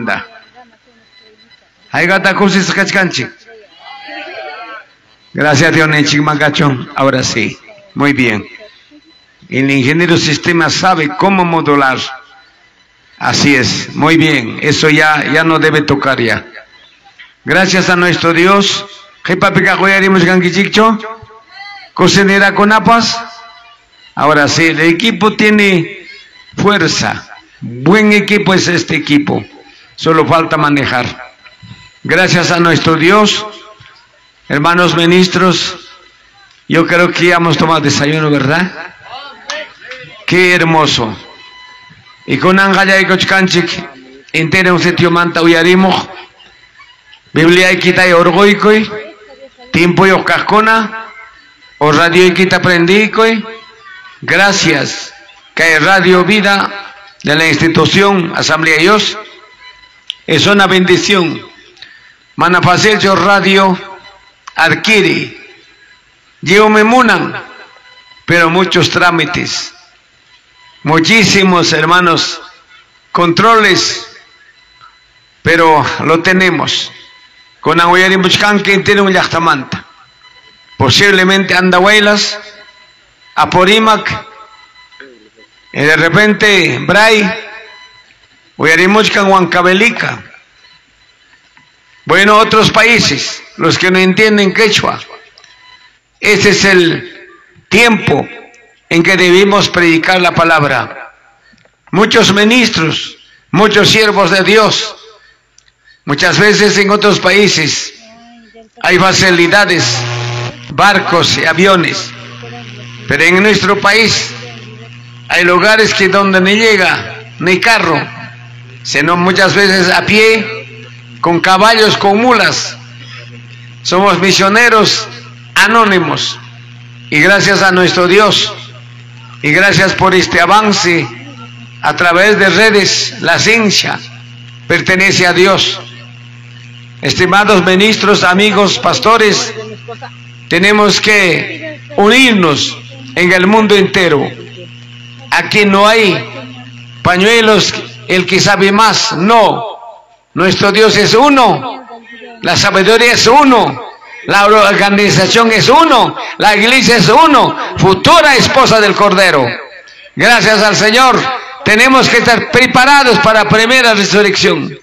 manda. Haygata kusis kachkanchik. Gracias, Dios, Nechimagachón. Ahora sí, muy bien. El ingeniero sistema sabe cómo modular. Así es, muy bien. Eso ya no debe tocar ya. Gracias a nuestro Dios. Cocinera con apas. Ahora sí, el equipo tiene fuerza. Buen equipo es este equipo. Solo falta manejar. Gracias a nuestro Dios. Hermanos ministros, yo creo que ya hemos tomado desayuno, ¿verdad? Qué hermoso. Y con Angaya y Cochcanchic, entera un sitio manta uyarimos. Biblia y quita y orgoicoy. Tiempo y cascona. O radio y quita prendicoy. Gracias. Que hay Radio Vida de la institución Asamblea de Dios. Es una bendición. Manafacelcho Radio adquiere. Yo me munan. Pero muchos trámites. Muchísimos, hermanos, controles, pero lo tenemos. Con Aguayarim Buchcan que tiene un yachtamanta. Posiblemente Andahuaylas, Aporímac, y de repente Bray, Aguayarim Buchcan, Huancavelica. Bueno, otros países, los que no entienden quechua. Ese es el tiempo en que debimos predicar la palabra. Muchos ministros, muchos siervos de Dios, muchas veces en otros países hay facilidades, barcos y aviones, pero en nuestro país hay lugares que donde no llega ni carro, sino muchas veces a pie, con caballos, con mulas. Somos misioneros anónimos y gracias a nuestro Dios. Y gracias por este avance a través de redes. La ciencia pertenece a Dios. Estimados ministros, amigos, pastores, tenemos que unirnos en el mundo entero. Aquí no hay pañuelos, el que sabe más, no. Nuestro Dios es uno, la sabiduría es uno. La organización es uno, la iglesia es uno, futura esposa del Cordero. Gracias al Señor, tenemos que estar preparados para la primera resurrección.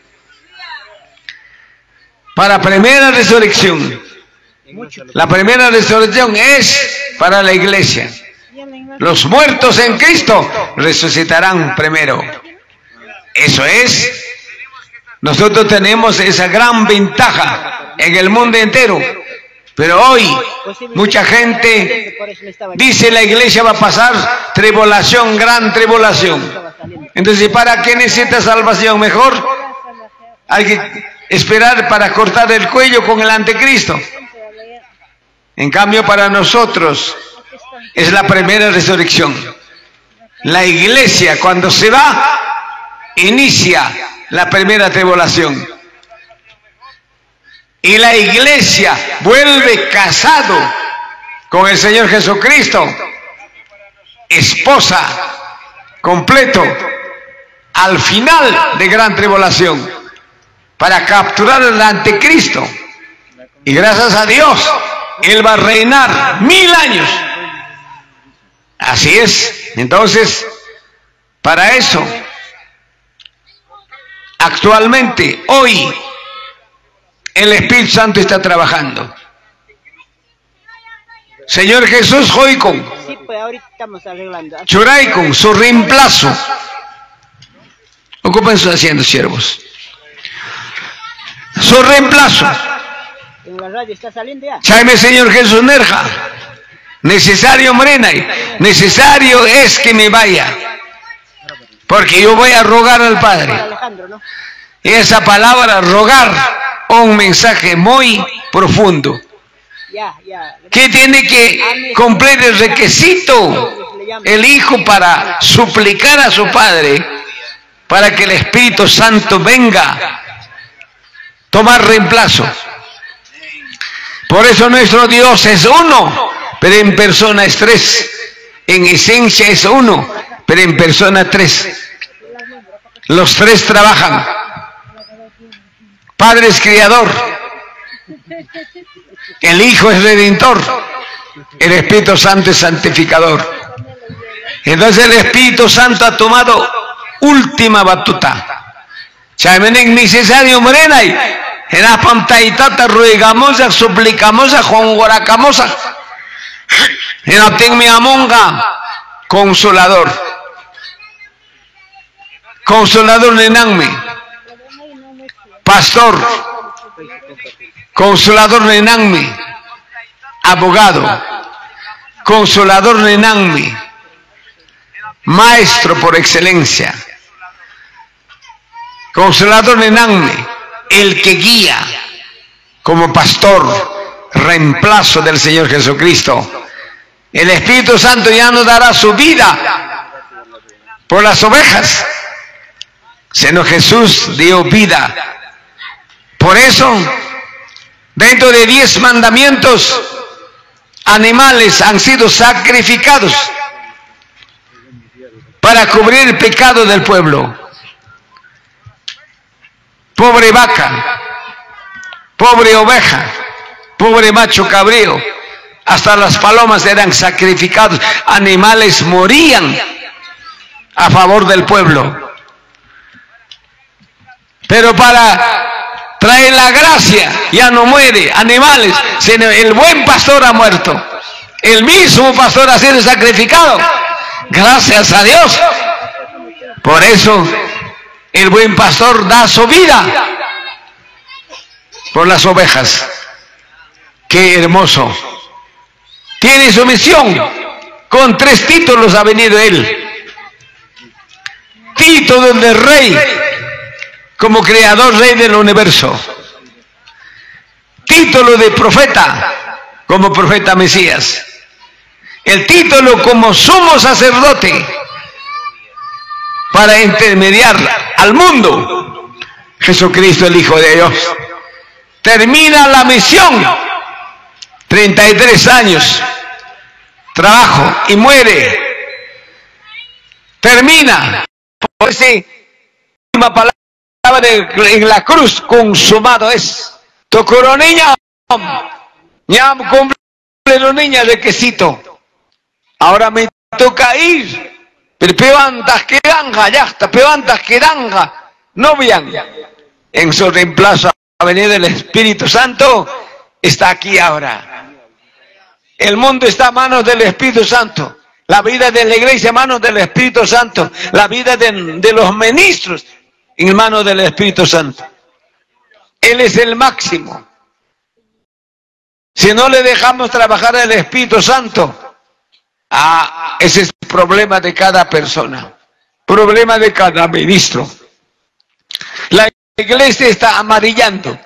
Para primera resurrección. La primera resurrección es para la iglesia. Los muertos en Cristo resucitarán primero. Eso es. Nosotros tenemos esa gran ventaja en el mundo entero. Pero hoy mucha gente dice la iglesia va a pasar tribulación, gran tribulación. Entonces, ¿para qué necesita salvación? Mejor hay que esperar para cortar el cuello con el anticristo. En cambio, para nosotros es la primera resurrección. La iglesia cuando se va, inicia la primera tribulación. Y la iglesia vuelve casado con el Señor Jesucristo, esposa, completo, al final de gran tribulación, para capturar al anticristo. Y gracias a Dios, Él va a reinar 1000 años. Así es. Entonces, para eso, actualmente, hoy, el Espíritu Santo está trabajando. Señor Jesús, Joicon, Choraicon, su reemplazo. Ocupen sus asientos, siervos. Su reemplazo. Chaime, Señor Jesús Nerja. Necesario, Morena, necesario es que me vaya. Porque yo voy a rogar al Padre. Y esa palabra, rogar, un mensaje muy profundo. ¿Qué tiene que cumplir el requisito el Hijo para suplicar a su Padre para que el Espíritu Santo venga tomar reemplazo? Por eso nuestro Dios es uno, pero en persona es tres. En esencia es uno, pero en persona tres. Los tres trabajan. Padre es criador, el Hijo es redentor, el Espíritu Santo es santificador. Entonces el Espíritu Santo ha tomado última batuta. Chaymenek necesario morena y en la pantallita ruegamos, suplicamos, jongoracamos, en la mi amonga, consolador. Consolador nenangme, pastor, consolador nenangme, abogado, consolador nenangme, maestro por excelencia, consolador nenangme, el que guía como pastor, reemplazo del Señor Jesucristo. El Espíritu Santo ya no dará su vida por las ovejas, sino Jesús dio vida. Por eso, dentro de 10 mandamientos, animales han sido sacrificados para cubrir el pecado del pueblo. Pobre vaca, pobre oveja, pobre macho cabrío, hasta las palomas eran sacrificados. Animales morían a favor del pueblo. Pero para traer la gracia, ya no muere animales, sino el buen pastor ha muerto. El mismo pastor ha sido sacrificado. Gracias a Dios. Por eso el buen pastor da su vida por las ovejas. Qué hermoso. Tiene su misión. Con 3 títulos ha venido él. Título de rey, como creador, rey del universo. Título de profeta, como profeta Mesías. El título como sumo sacerdote, para intermediar al mundo. Jesucristo, el Hijo de Dios. Termina la misión. 33 años. Trabajo y muere. Termina. Por esa última palabra en la cruz, consumado es. Tocoro niña, ya cumple niña de quesito. Ahora me toca ir. Pero pevantas quedanga, ya está, pevantas quedanga. No vean. En su reemplazo ha venido el Espíritu Santo. Está aquí ahora. El mundo está a manos del Espíritu Santo. La vida de la iglesia en manos del Espíritu Santo. La vida de los ministros en manos del Espíritu Santo. Él es el máximo. Si no le dejamos trabajar al Espíritu Santo, ese es el problema de cada persona. Problema de cada ministro. La iglesia está amarillando.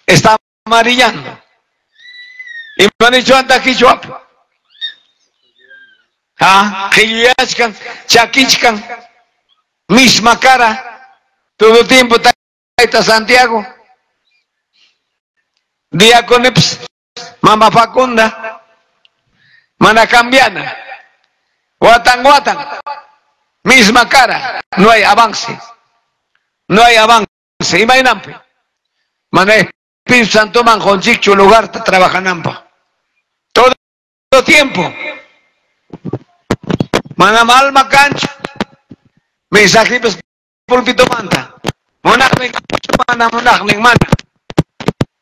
Está amarillando. Y me han dicho anda aquí chuap. Giliachkan, chaquichkan, misma cara. Todo tiempo está Santiago. Diáconeps, Mama Facunda, Manacambiana, Guatan, misma cara. No hay avance. No hay avance. Imagínate. Mana Espíritu Santo manjonchicho lugar trabajanampa. Todo tiempo. Mana malma cancha. Mensaje pues pulpito manta. Monach mana.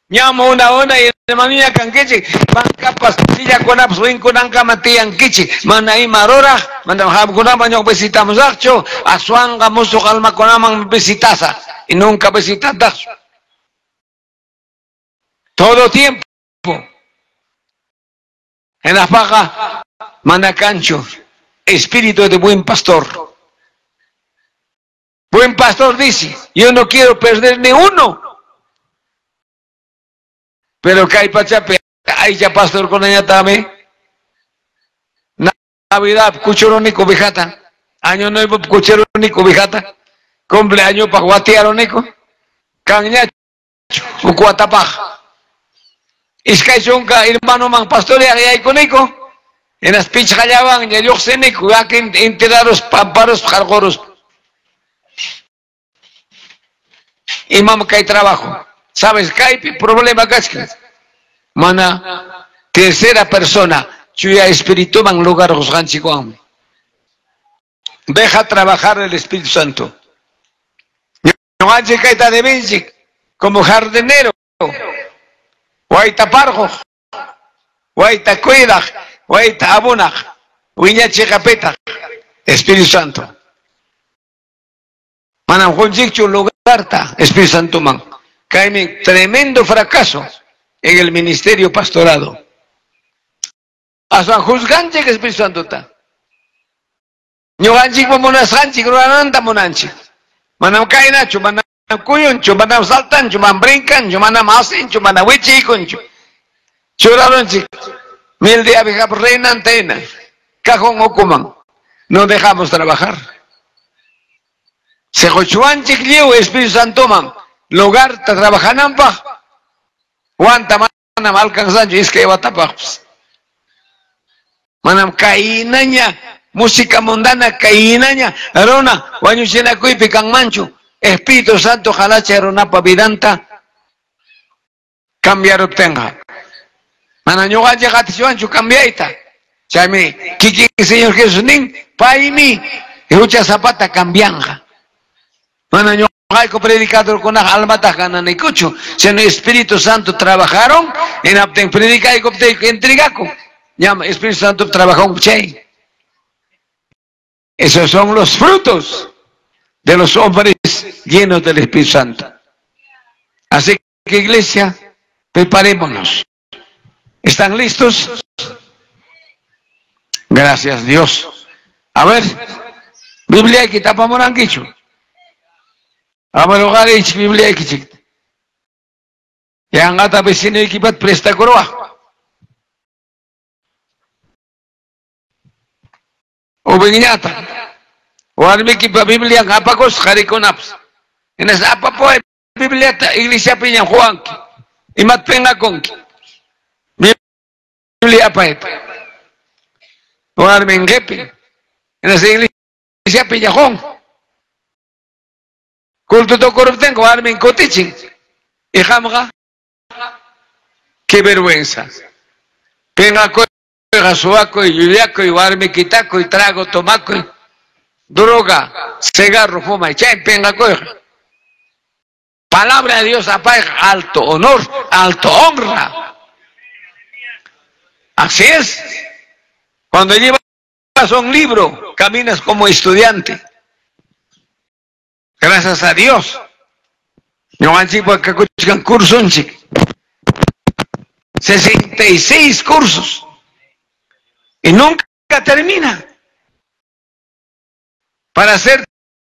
Llamo una y de manía canqueche. Van capas silla con absuin con anca matian kichi. Mana y marora. Manda hab con amaño visitamos archo. Asuanga muso calma con amang visitasa. Y nunca visitas. Todo tiempo. En la faja, manacancho, espíritu de buen pastor. Buen pastor dice, yo no quiero perder ni uno. Pero que hay pachape, hay ya pastor con ella también. Navidad, cuchuronico bijata. Año nuevo, cuchuronico bijata. Cumpleaños para guatearonico. Cañacho, ucuatapaja. Iskay chunka hermano man pastor ya hay conico en las pinches hallaban ya yo sé ni que enteraros pamparos jargoros imam que hay trabajo. ¿Sabes qué hay problema casca? Mana, tercera persona, chuya espíritu man lugar juzganchikuam. Deja trabajar el Espíritu Santo. No hay que estar de benzik, como jardinero. Guaita parjo, guaita cuida, guaita abuna, huiñache capeta. Espíritu Santo. Manam Jonjichu lugarta, Espíritu Santo man. Cae tremendo fracaso en el ministerio pastorado. A San Juzganche que Espíritu Santo está. Ñuganchik monas ruananta monanchik. Manam kainachu, manam cuyunchu, manam saltanchu, manam brincanchu, manam asinchu, manam wichikunchu. Churaronchik. 1000 días viejamos reinantena. Cajón okuman. No dejamos trabajar. Se jochuanchik liu Espíritu Santo man. Lugar ta trabajanampa. Guanta manam alcanzancho es que batapajos. Manam kainaña. Música mundana kainaña. Arona. Guanyuchina kuipi kang manchu. Espíritu Santo jalacha aronapa vidanta. Cambiar obtenga. Mananyugacha gatishuanchu cambiaita. Chame. Kiki Señor Jesús nin. Paimi. Escucha zapata cambianja. Mananyugacha predicador con alma tajana nikuchu. Si no Espíritu Santo trabajaron. En abten predica y copte entregaco. Llama Espíritu Santo trabajó un chay. Esos son los frutos de los hombres llenos del Espíritu Santo. Así que iglesia, preparémonos. ¿Están listos? Gracias Dios. A ver, Biblia que tapa moranquicho. A ver, hogar y Biblia que chic. Yang ata vecino equipat presta coroa. O bengiñata. O armi kipa Biblia ngapakos harikonaps. En esa apa po Biblia ta iglesia piña Juan. Imat penga konki. Biblia apa itu? O armi ngepi. En esa iglesia piña Juan. Kultu to corrupten o armi kotichin. Y jamga. Qué vergüenza. Penga ko gasuaco y yuliaco y guarme quitaco y trago tomaco y droga, cigarro, fuma y chay, penga coja. Palabra de Dios apaga, alto honor, alto honra. Así es. Cuando llevas un libro, caminas como estudiante. Gracias a Dios. No han sido que escuchan cursos, 66 cursos. Y nunca termina. Para ser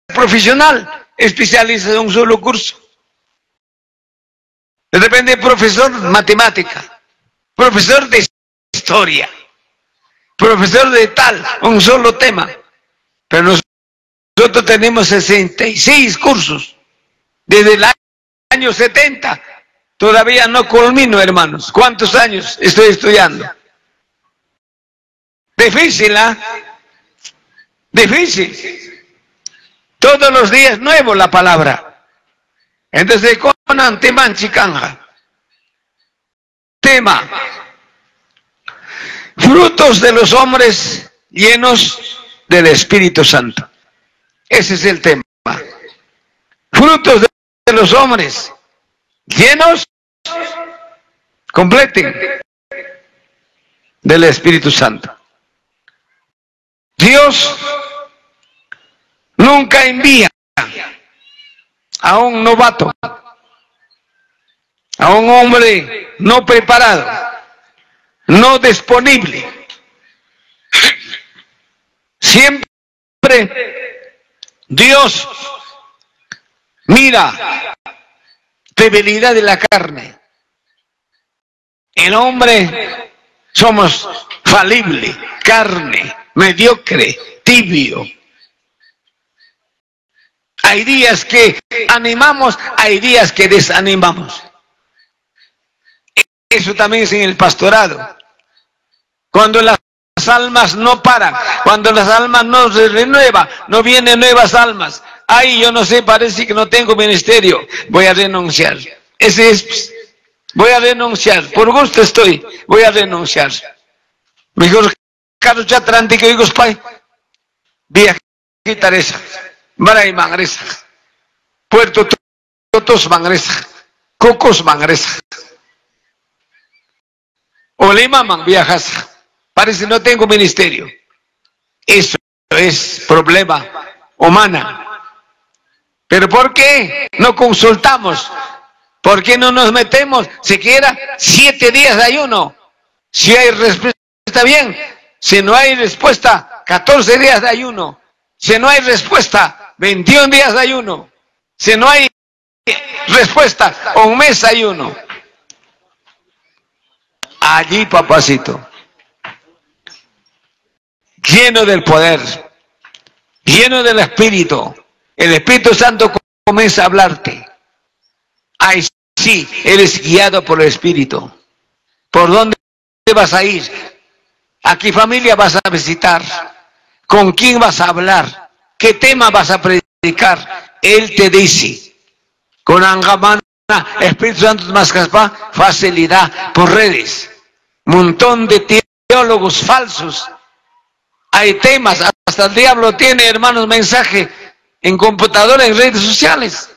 profesional, especializa en un solo curso. Depende de profesor de matemática, profesor de historia, profesor de tal, un solo tema. Pero nosotros tenemos 66 cursos. Desde el año 70. Todavía no culmino, hermanos. ¿Cuántos años estoy estudiando? Difícil, ¿ah? Difícil. Todos los días nuevo la palabra. Entonces, con anteman chicanja. Tema. Frutos de los hombres llenos del Espíritu Santo. Ese es el tema. Frutos de los hombres llenos, completen, del Espíritu Santo. Dios nunca envía a un novato, a un hombre no preparado, no disponible. Siempre Dios mira debilidad de la carne. El hombre somos falible, carne, mediocre, tibio. Hay días que animamos, hay días que desanimamos. Eso también es en el pastorado. Cuando las las almas no paran, cuando las almas no se renuevan, no vienen nuevas almas. Ay, yo no sé, parece que no tengo ministerio, voy a renunciar. Ese es, voy a renunciar, por gusto estoy, voy a renunciar. Mejor Carlos Chatrante que digo, pai, vía quitaresa, Maray Mangresa, Puerto Totos Mangresa, Cocos Mangresa, Olema Man viajas, parece no tengo ministerio. Eso es problema humana. ¿Pero por qué no consultamos? ¿Por qué no nos metemos siquiera 7 días de ayuno? Si hay respuesta, está bien. Si no hay respuesta, 14 días de ayuno. Si no hay respuesta, 21 días de ayuno. Si no hay respuesta, 1 mes de ayuno. Allí, papacito, lleno del poder, lleno del Espíritu, el Espíritu Santo comienza a hablarte. Ay, sí, eres guiado por el Espíritu. ¿Por dónde vas a ir? ¿A qué familia vas a visitar? ¿Con quién vas a hablar? ¿Qué tema vas a predicar? Él te dice, con Angamana, Espíritu Santo más caspa, facilidad por redes. Montón de teólogos falsos. Hay temas, hasta el diablo tiene, hermanos, mensaje en computadora, en redes sociales.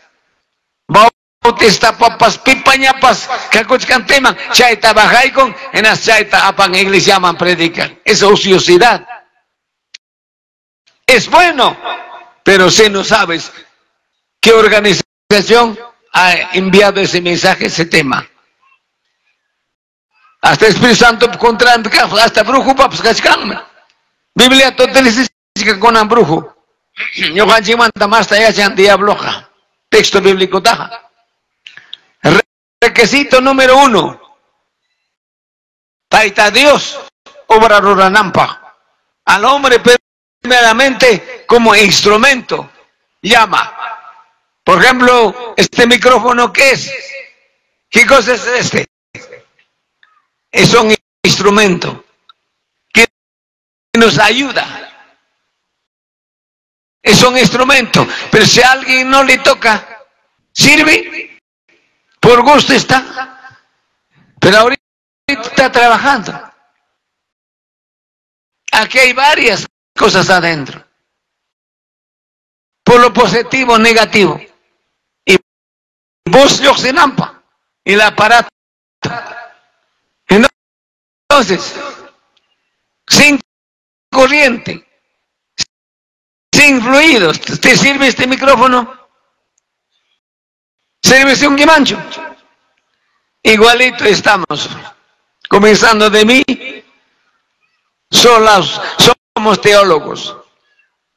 Bautista papas, pipañapas, cacochcan tema, chaita bajaicon, en las chaita apan iglesia llaman predican. Es ociosidad. Es bueno, pero si no sabes qué organización ha enviado ese mensaje, ese tema. Hasta el Espíritu Santo contra hasta brujo papas cachcan. Biblia totalmente con un brujo. Yo canchimanta más allá sean diabloja. Texto bíblico taja. Requisito número 1. Taita Dios, obra ruranampa. Al hombre primeramente como instrumento. Llama. Por ejemplo, este micrófono, ¿qué es? ¿Qué cosa es este? Es un instrumento que nos ayuda. Es un instrumento. Pero si a alguien no le toca, ¿sirve? Por gusto está. Pero ahorita está trabajando. Aquí hay varias cosas adentro. Por lo positivo, negativo. Y vos yo se lampa. Y el aparato. Entonces, sin corriente, sin fluidos, ¿te sirve este micrófono? ¿Sirve un guimancho? Igualito estamos. Comenzando de mí, somos teólogos,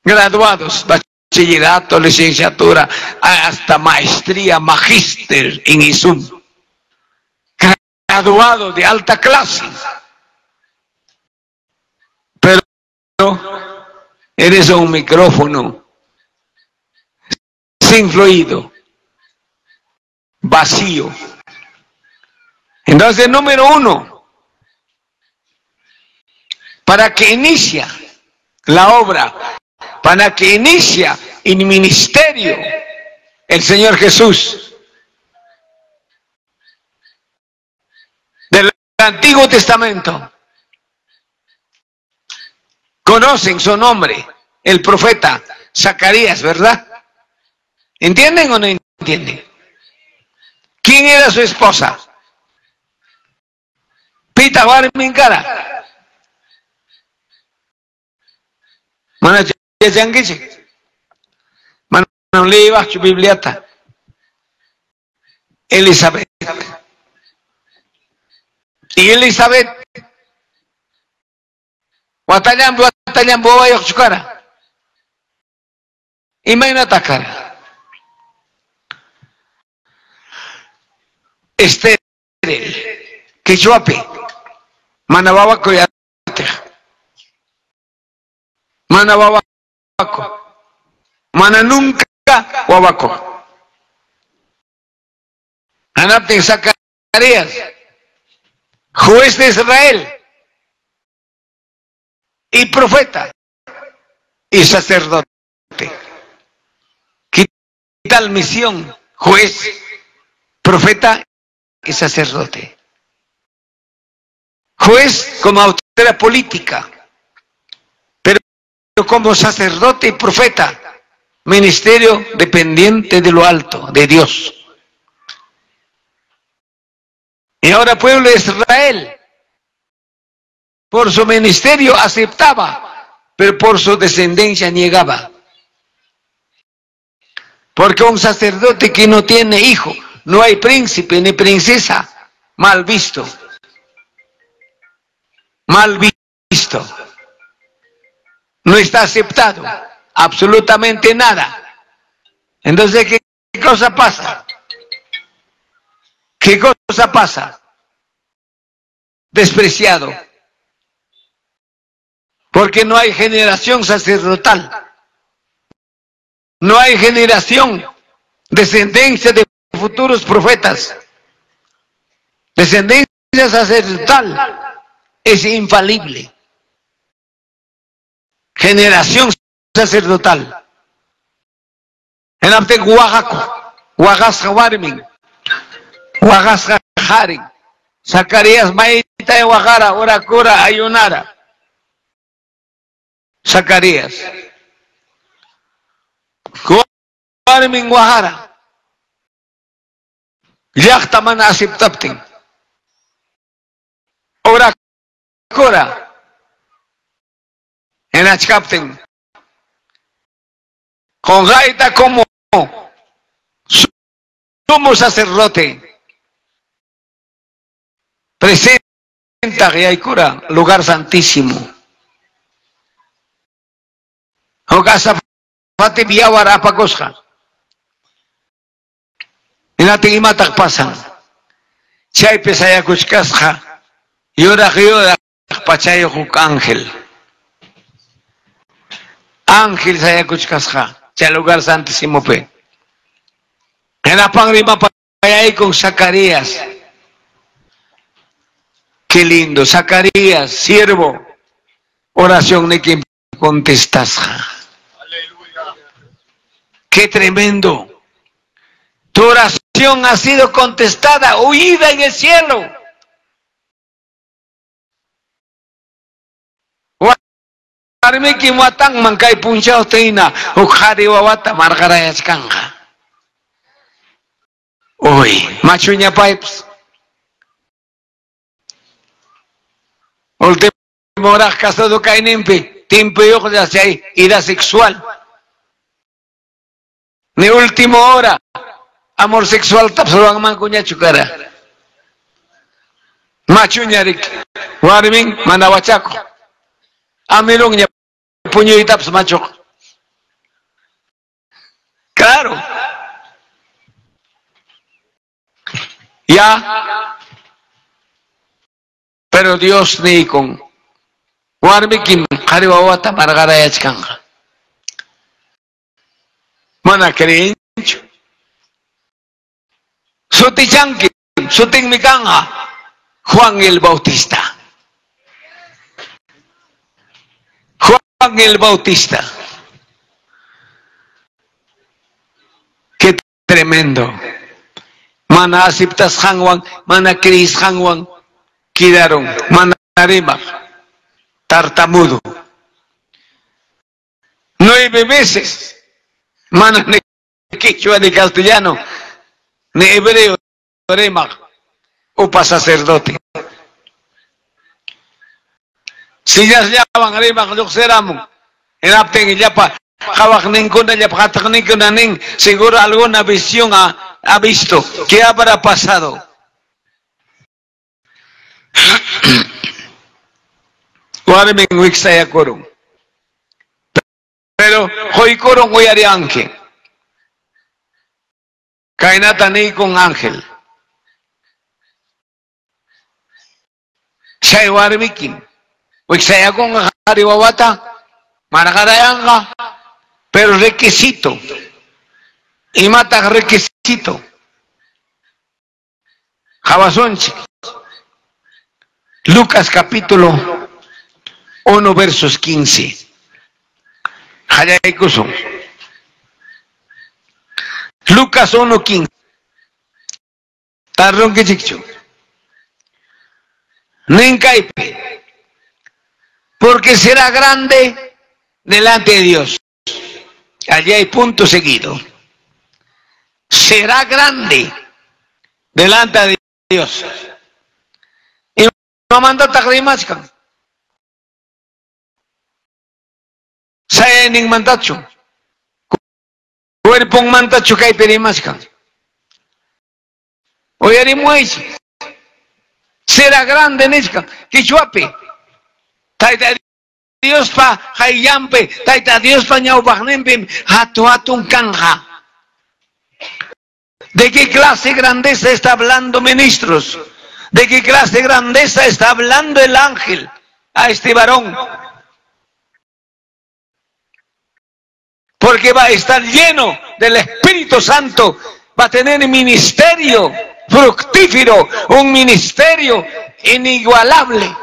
graduados, bachillerato, licenciatura, hasta maestría, magíster en ISUM. Graduado de alta clase. Pero eres un micrófono sin fluido, vacío. Entonces, número 1, para que inicia la obra, para que inicia el ministerio, el Señor Jesús, del Antiguo Testamento, conocen su nombre, el profeta Zacarías, ¿verdad? ¿Entienden o no entienden? ¿Quién era su esposa? Pita Barminkara. Mana jangiche. Mana lewa su bibliata. Elizabeth. Y Elizabeth Watayambu wayok chukara. Imaina takara. Estéril. Quechuape. Manabawako yate. Manabawako. Mana nunca wabako. Anapten Zacarías. Juez de Israel. y profeta y sacerdote. ¿Qué tal misión? Juez, profeta y sacerdote. Juez como autoridad política, pero como sacerdote y profeta, ministerio dependiente de lo alto, de Dios. Y ahora pueblo de Israel, por su ministerio aceptaba, pero por su descendencia negaba. Porque un sacerdote que no tiene hijo, no hay príncipe ni princesa, mal visto. Mal visto. No está aceptado absolutamente nada. Entonces, ¿qué cosa pasa? ¿Qué cosa pasa? Despreciado. Porque no hay generación sacerdotal. No hay generación, descendencia de futuros profetas. Descendencia sacerdotal es infalible. Generación sacerdotal. En Abten Oaxaca, Oaxaca Warming, Oaxaca Haring, Zacarías Maita de Oaxaca, Oracora, Ayunara. Zacarías. Warming Oaxaca. Yachtaman aceptapten. Oracora. En Achcapten. Con gaita como sumo sacerdote. Presenta Yaikura, lugar santísimo. Ogasa Fati Biawara Apakosja. En la Tigimatak pasan. Chay Pesayakuchkasja. Yora Pachayo Huk Ángel. Ángel Sayakuchkasja. Chay lugar santísimo pe. En la Pangrima Payay con Zacarías. Qué lindo. Zacarías, siervo. Oración de quien contestas. Qué tremendo. Tu oración ha sido contestada, oída en el cielo. Armeki watang mangkai punchao teina, ukhari wawata margarayas kanja. Uy, machuña pipes. Último hora casado kainimpi, tiempo yo de hacia ahí, ira sexual. Ni último hora, amor sexual tapsuang mangunya chukara. Machuña rik, warming manawachako. Amirong niya puño itap machok. Claro. Ya. Pero Dios ni con warmikim hariwawata margarayach kanga. Mana creencho. Sutichankim, suting mikanga. Juan el Bautista. Juan el Bautista. Qué tremendo. Mana aceptas hangwan, mana crees hangwan. Quedaron manarima, tartamudo. 9 meses. Mana ni quechua ni castellano, ni hebreo, rema, upa sacerdote. Si ya se llaman rema, yo seramo. En apten y yapa, jabak ninguna, yapa ninguna, seguro alguna visión ha visto. ¿Qué habrá pasado? Pero hoy coro voy a ángel. Kainata ni con ángel. Shay warmikin. Wixaya con hariwawata. Margarayanga. Pero requisito. Y mata requisito. Jabasonchi. Lucas capítulo 1 versos 15. Lucas 1:15. Tarron que chicho. Nencaipe. Porque será grande delante de Dios. Allí hay punto seguido. Será grande delante de Dios. Y no manda tagrimascan. Saya ning mantacho. Cuerpo mantacho kay perimascan. Oyari mueisi. Será grande nescan. Kichuape. Taita Dios pa hayampe. Taita Dios pa ñaubagnempe. Hatun kanja. ¿De qué clase de grandeza está hablando, ministros? ¿De qué clase de grandeza está hablando el ángel a este varón? Porque va a estar lleno del Espíritu Santo, va a tener un ministerio fructífero, un ministerio inigualable.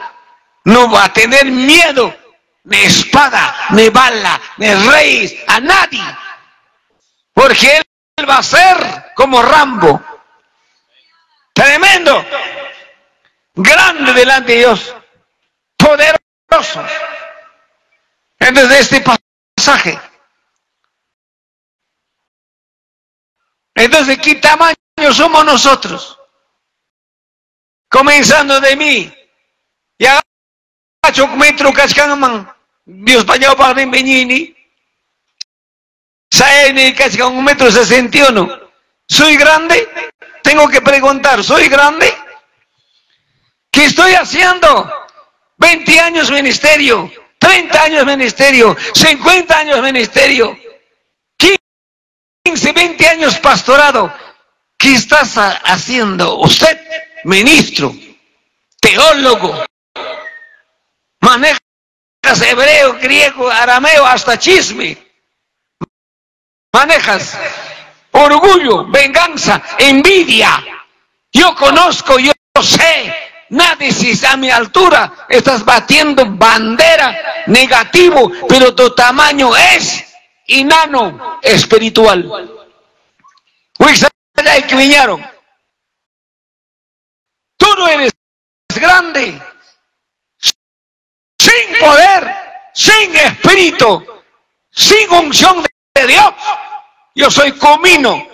No va a tener miedo, ni espada, ni bala, ni rey, a nadie. Porque él va a ser como Rambo. Tremendo. Grande delante de Dios. Poderoso. Entonces este pasaje. Entonces, ¿qué tamaño somos nosotros? Comenzando de mí. Y agacho un metro cascaman. Dios pañado para Benbeñini. Saene casi con 1,61 m. ¿Soy grande? Tengo que preguntar, ¿soy grande? ¿Qué estoy haciendo? 20 años ministerio, 30 años ministerio, 50 años ministerio, 15, 20 años pastorado. ¿Qué estás haciendo? Usted, ministro, teólogo, manejas hebreo, griego, arameo, hasta chisme. Manejas orgullo, venganza, envidia. Yo conozco, yo sé. Nadie, si está a mi altura, estás batiendo bandera negativo, pero tu tamaño es enano espiritual. Que vinieron. Tú no eres grande, sin poder, sin espíritu, sin unción de Dios. Yo soy comino,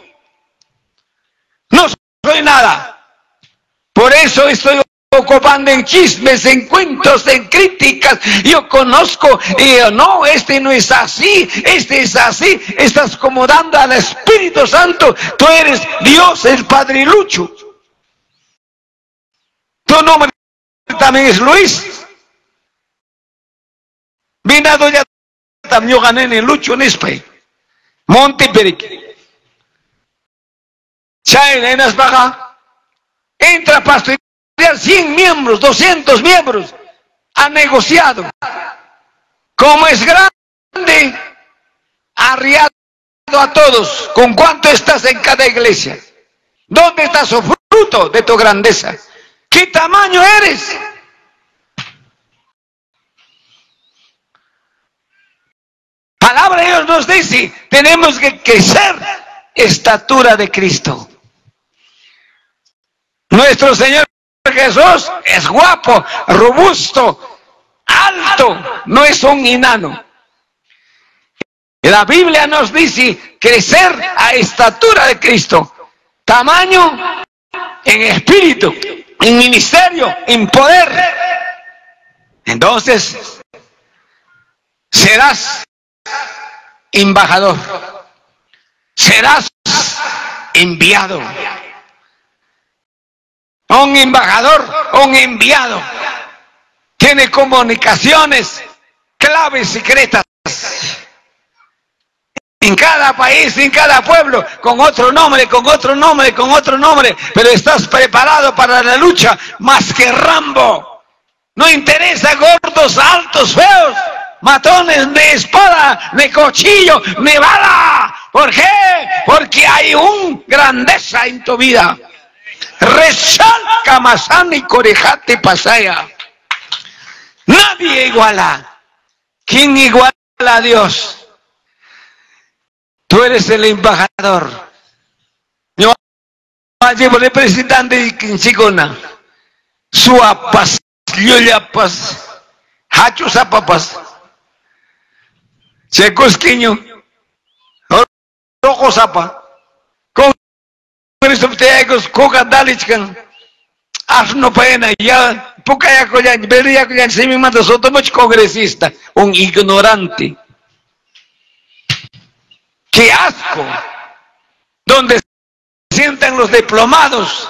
no soy nada. Por eso estoy ocupando en chismes, en cuentos, en críticas. Yo conozco, y yo, no, este no es así, este es así. Estás acomodando al Espíritu Santo. Tú eres Dios, el Padre Lucho. Tu nombre también es Luis. Vinado ya también gané en el Lucho en España. Monte Perique. Chayna en Asbaga. Entra a pastorear 100 miembros, 200 miembros. Ha negociado. Como es grande, ha arriado a todos. ¿Con cuánto estás en cada iglesia? ¿Dónde está su fruto de tu grandeza? ¿Qué tamaño eres? Palabra de Dios nos dice, tenemos que crecer estatura de Cristo. Nuestro Señor Jesús es guapo, robusto, alto, no es un enano. La Biblia nos dice crecer a estatura de Cristo. Tamaño en espíritu, en ministerio, en poder. Entonces, serás embajador, serás enviado. Un embajador, un enviado, tiene comunicaciones, claves secretas. En cada país, en cada pueblo, con otro nombre, con otro nombre, con otro nombre. Pero estás preparado para la lucha más que Rambo. No interesa gordos, altos, feos, matones, ni espada, ni cuchillo, ni bala. ¿Por qué? Porque hay un grandeza en tu vida. Rechal Kamasani Corejate Pasaya. Nadie iguala. ¿Quién iguala a Dios? Tú eres el embajador. Yo llevo representante de Chicona. Suapas, Yuyapas, Hachos Apapas, Checosquiño, Rojo Zapa, con Cristo Coca Dalichkan, Asno Paena, ya, Pucaya Coyan, Beria Coyan, se me manda Sotomoch congresista, un ignorante. ¡Qué asco! Donde se sientan los diplomados.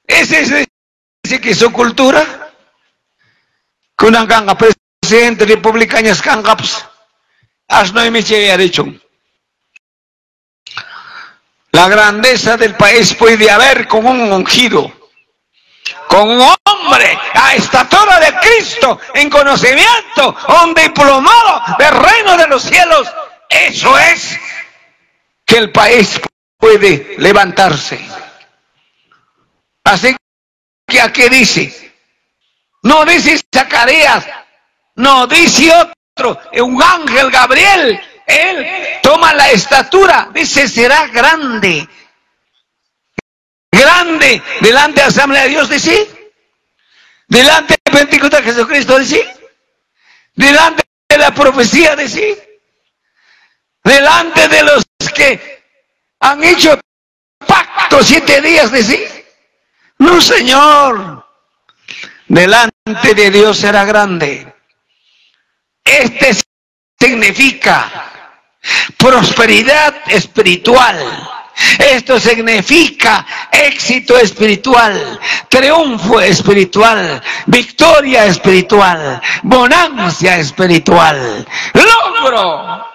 Ese que es su cultura. Kunang kanga presidente republicano kangaps. Asno y Miche ha dicho. La grandeza del país puede haber con un ungido, con un hombre a estatura de Cristo, en conocimiento, un diplomado del reino de los cielos. Eso es que el país puede levantarse. Así que aquí dice, no dice Zacarías, no dice otro, un ángel Gabriel, él toma la estatura, dice será grande, grande, delante de la asamblea de Dios, dice, delante de Pentecostés de Jesucristo, dice, delante de la profecía, dice, delante de los que han hecho pacto 7 días, dice, no señor, delante de Dios será grande. Este significa prosperidad espiritual. Esto significa éxito espiritual, triunfo espiritual, victoria espiritual, bonanza espiritual, logro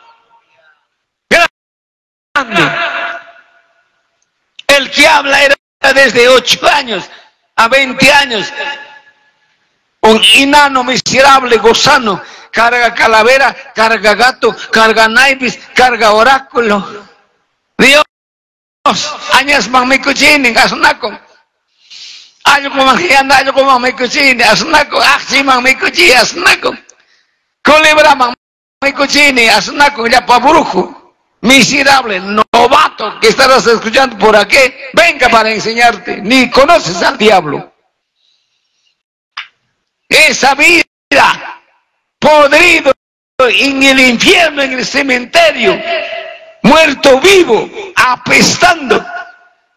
grande. El que habla era desde 8 años a 20 años. Un enano miserable, gozano, carga calavera, carga gato, carga naipes, carga oráculo. Dios, añas mamikuchini, asnako. Ayo kumahianda, ayo kumamikuchini, asnako. Aksi mamikuchi, asnako. Culebra mamikuchini, asnako, ya pabrujo. Miserable, novato, que estarás escuchando por aquí, venga para enseñarte. Ni conoces al diablo. Esa vida podrido en el infierno, en el cementerio, muerto vivo, apestando.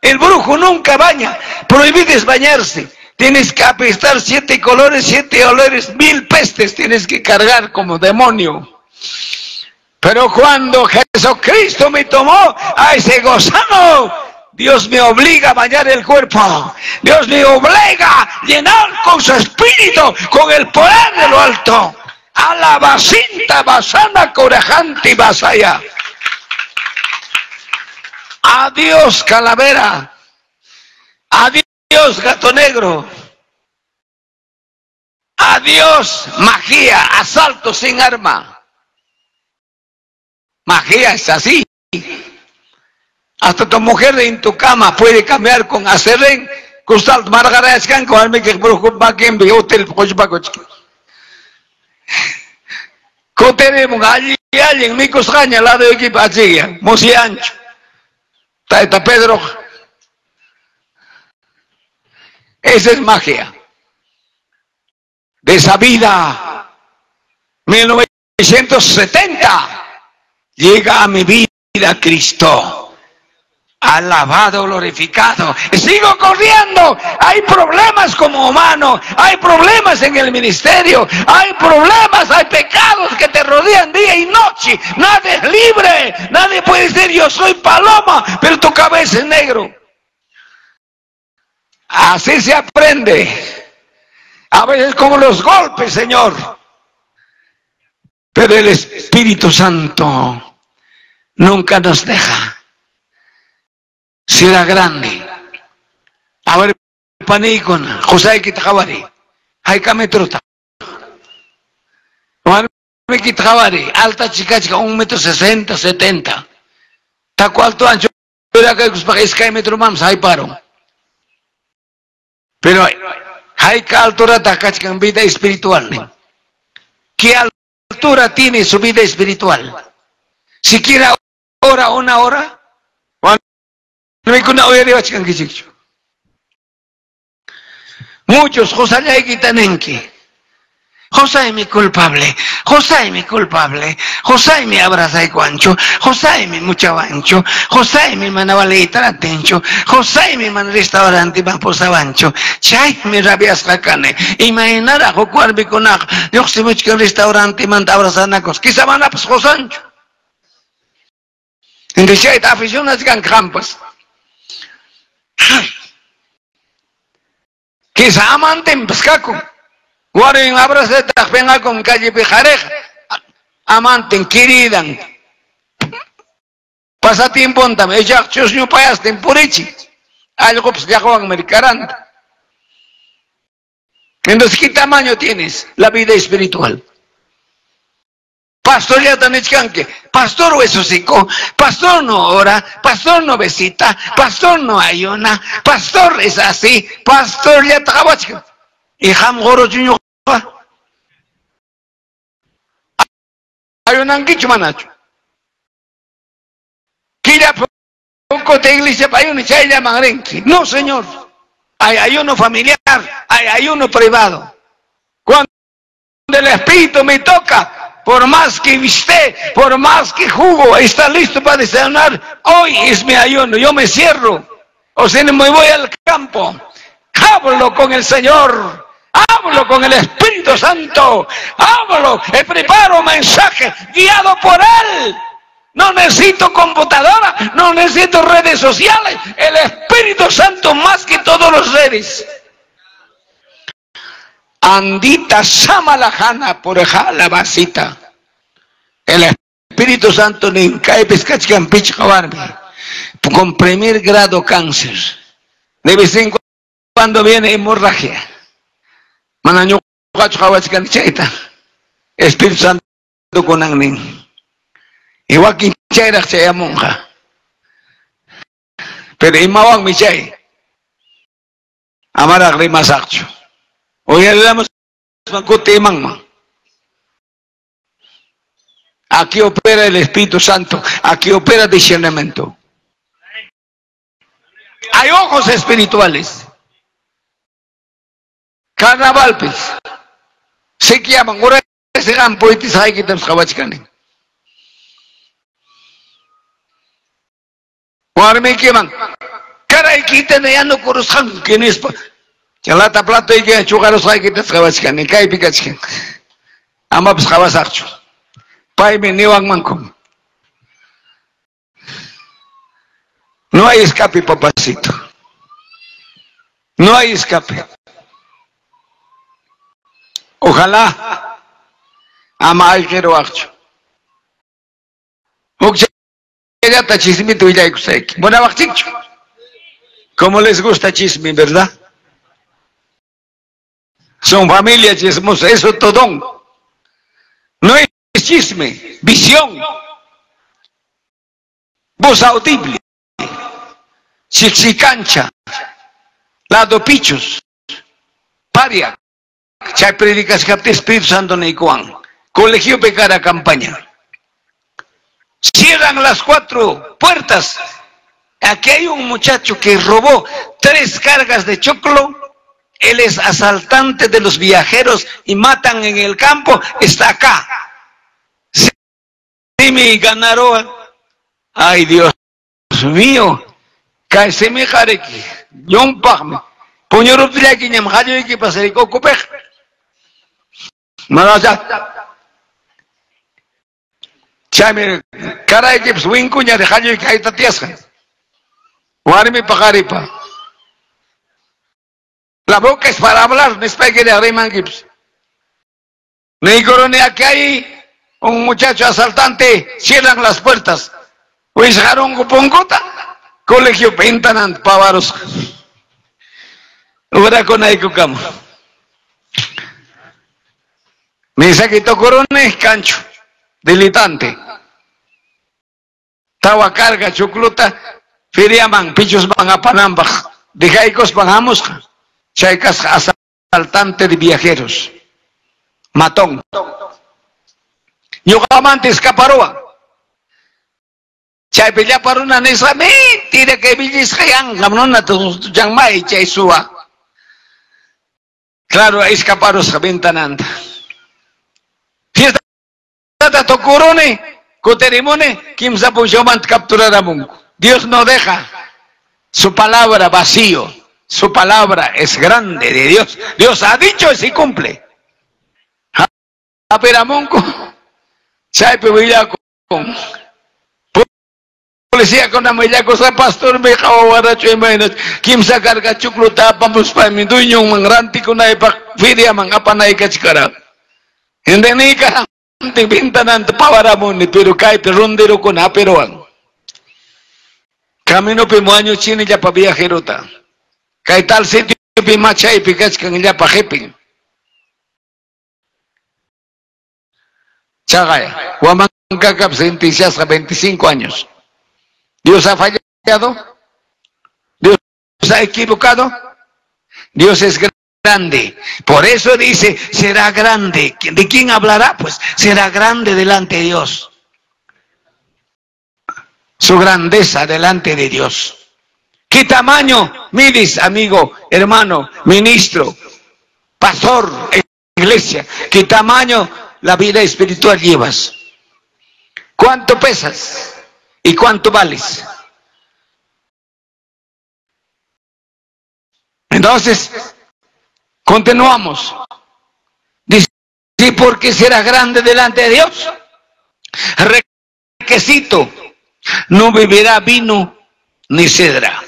El brujo nunca baña, prohibido bañarse. Tienes que apestar 7 colores, 7 olores, 1000 pestes tienes que cargar como demonio. Pero cuando Jesucristo me tomó a ese gozano, Dios me obliga a bañar el cuerpo. Dios me obliga a llenar con su espíritu, con el poder de lo alto. A la bacinta, basana, corajante y basaya. Adiós calavera. Adiós gato negro. Adiós magia, asalto sin arma. Magia es así. Hasta tu mujer en tu cama puede cambiar con acerren, costal margaras kan con alme que preocupa que envíe hotel cochbacoch. Coteremos allí en mi coscaña lado de equipo allí, Mosiancho. Taita Pedro. Esa es magia. De esa vida, 1970. Llega a mi vida Cristo, alabado, glorificado. Sigo corriendo. Hay problemas como humano, hay problemas en el ministerio, hay problemas, hay pecados que te rodean día y noche. Nadie es libre, nadie puede decir yo soy paloma, pero tu cabeza es negro. Así se aprende. A veces con los golpes, Señor. Pero el Espíritu Santo nunca nos deja. Será grande. A ver, panicona, José Kitakawari, Haikame Truta. Juan Kitakawari, alta chica, 1,60 m, 70. Taco alto ancho, pero acá es que metro mams, hay paro. Pero hay que altura, taca chica en vida espiritual. ¿Qué altura tiene su vida espiritual? Siquiera ora una hora. Muchos José Gitanenki. José mi culpable, José mi culpable, José mi abraza y cuancho, José mi muchavancho, José mi manavalita la tencho, José mi man restaurante va por sabancho, chay mi rabias cacane, imaginar a jocuar biconac, yo se me que un restaurante manda abrazanacos, quizá van a pues Josancho. Entonces ya está aficionadas con campas. Quizá amanten pescaco. Guarden abracetas, venga con calle Pijareja. Amanten, queridan. Pasatiempo también. Ella chusño payas tempurichi. Algo pues ya juegan americarando. Entonces, ¿qué tamaño tienes la vida espiritual? Pastor ya tan echcanque. Pastor huesosico. Pastor no ora. Pastor no besita. Pastor no ayuna. Pastor es así. Pastor ya trabachca. Y ham goro chuño. Hay un anquicho manacho. Quira poco de iglesia para ayuno y se llama renqui. No, señor. Hay ayuno familiar, hay ayuno privado. Cuando el espíritu me toca, por más que viste, por más que jugo, está listo para desayunar. Hoy es mi ayuno, yo me cierro. O sea, me voy al campo. Hablo con el Señor. Hablo con el Espíritu Santo, hablo, preparo un mensaje guiado por Él. No necesito computadora, no necesito redes sociales. El Espíritu Santo más que todos los redes. Andita samalajana por la vasita. El Espíritu Santo ni cae pescachcan pichabarme. Con primer grado cáncer. De vez en cuando viene hemorragia. Manaño kachawachkan chaita. Espíritu Santo con angnin. Igual que chaira se monja. Pero imawang mi chay. Amara rimasakcho. Hoy le damos mancote mangma. Aquí opera el Espíritu Santo. Aquí opera discernimiento. Hay ojos espirituales. Carnaval, pues. Se llaman, ahora se dan poetas ahí que te escabachcan. Ahora me llaman, caray, quiten ya no coruscan, ¿quién es? Chalata plato y que chugaros ahí que te escabachcan, cae picachcan. Ama pues cabasacho. Pai me newan manco. No hay escape, papacito. No hay escape. Ojalá ama al quiero archo. Buena ¿cómo les gusta chisme, verdad? Son familias chismosas, eso todo. No es chisme, visión. Voz audible. Chixicancha. Lado pichos. Paria. Chay predicas que te Espíritu Santo Neikuan. Colegio Pecara campaña. Cierran las 4 puertas. Aquí hay un muchacho que robó 3 cargas de choclo. Él es asaltante de los viajeros y matan en el campo. Está acá. Sí, mi ganaron. Ay, Dios mío. Cae se me jareki. Yon pagme. Puñoro pilaki nyam hajo y que pasar y coco Maraja. Chame, caray que swing cuña de hajo y que hay tatiasca. Guarme pagaripa. La boca es para hablar, no es para que le arriman gips. Ni coronea aquí hay un muchacho asaltante, cierran las puertas. Pues dejaron cupongota. Colegio Pentanant, Pavaros. Ahora con ahí cucamo. Me saquito corones, cancho, delitante. Tawa carga, choclota, feriaman, pichos van a Panambaj, de jaicos pagamos, chaicas asaltante de viajeros. Matón. Ñuqamanta escaparuan. Chaypi llapa runa nisqa mentira kay villisqa yanqam runata llanmay chay suwa. Claro, escaparusqa ventananta. Fiestata tokuruni, kuterimuni, kimsa pushomanta capturaramunku. Dios no deja su palabra vacío. Su palabra es grande de Dios. Dios ha dicho y se cumple. Aperamunku, chaypi willakun. Policía con amayaco sa pastor me kawawara choy mainat kimsa karga chuklo tapamos pa mi dunyong mangranti ko na ipak fidia mangapanay kachkara. Hindi ni ka bintanan pawara mo ni pero kahit rondero ko na peruan. Camino pimuanyo chini ya pa viajero ta. Kahit tal sitio pimachay pikach kang ya pa jeping. Chagaya, huamang kakap sentencias a 25 años. ¿Dios ha fallado? ¿Dios ha equivocado? Dios es grande. Por eso dice, será grande. ¿De quién hablará? Pues será grande delante de Dios. Su grandeza delante de Dios. ¿Qué tamaño mides, amigo, hermano, ministro, pastor, iglesia? ¿Qué tamaño la vida espiritual llevas? ¿Cuánto pesas? ¿Y cuánto vales? Entonces, continuamos. Dice, ¿y por qué será grande delante de Dios? Requisito, no beberá vino ni cedra.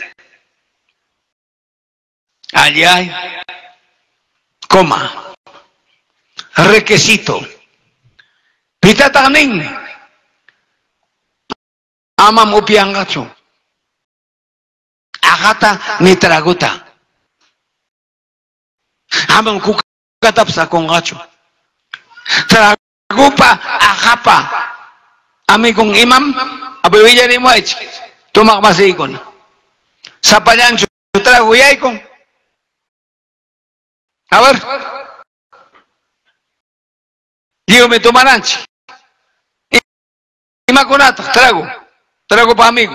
Allá, coma. Requisito. Pitatanin. Amam upiangacho. Agata ni traguta. Amam kukatapsa con gacho. Tragupa agapa. Amigong imam, abawilla ni mo ech. Tumakmasikon. Sa palancho, traguyay kong. A ver. Dígame tu maranchi. Imaconata, trago para amigo.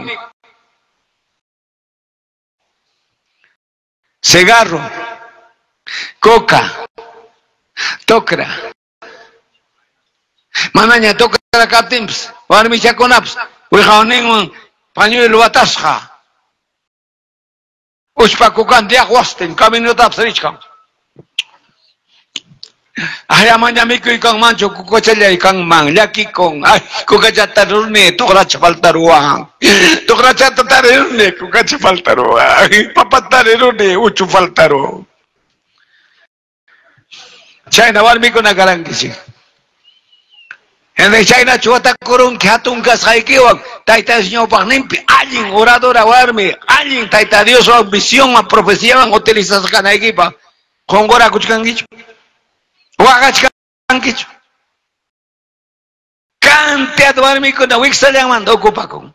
Cigarro, coca, tocra. Mananya tocra katimps, warmicha konaps, wijaoning pañuelo atasja. Uspakukan diagwasten, camino tapsrichkan. Ay, amanya miko ikang mancho kukochella ikang mang laki kong ay kukachatarune tokracha faltaruang tokracha tatarune kukacha faltaruang papatarune uchu faltaru China warmi ko nagarangkisi en China chuata kurung khatun kasaikiwag taita señor pagnimpi alguien oradora warmi alguien taita Dios o visión a profecía van utilizar kana equipa kongora kuchkangichu Wagach kankicho. Cante a dormir con la wixta llamando ocupa con.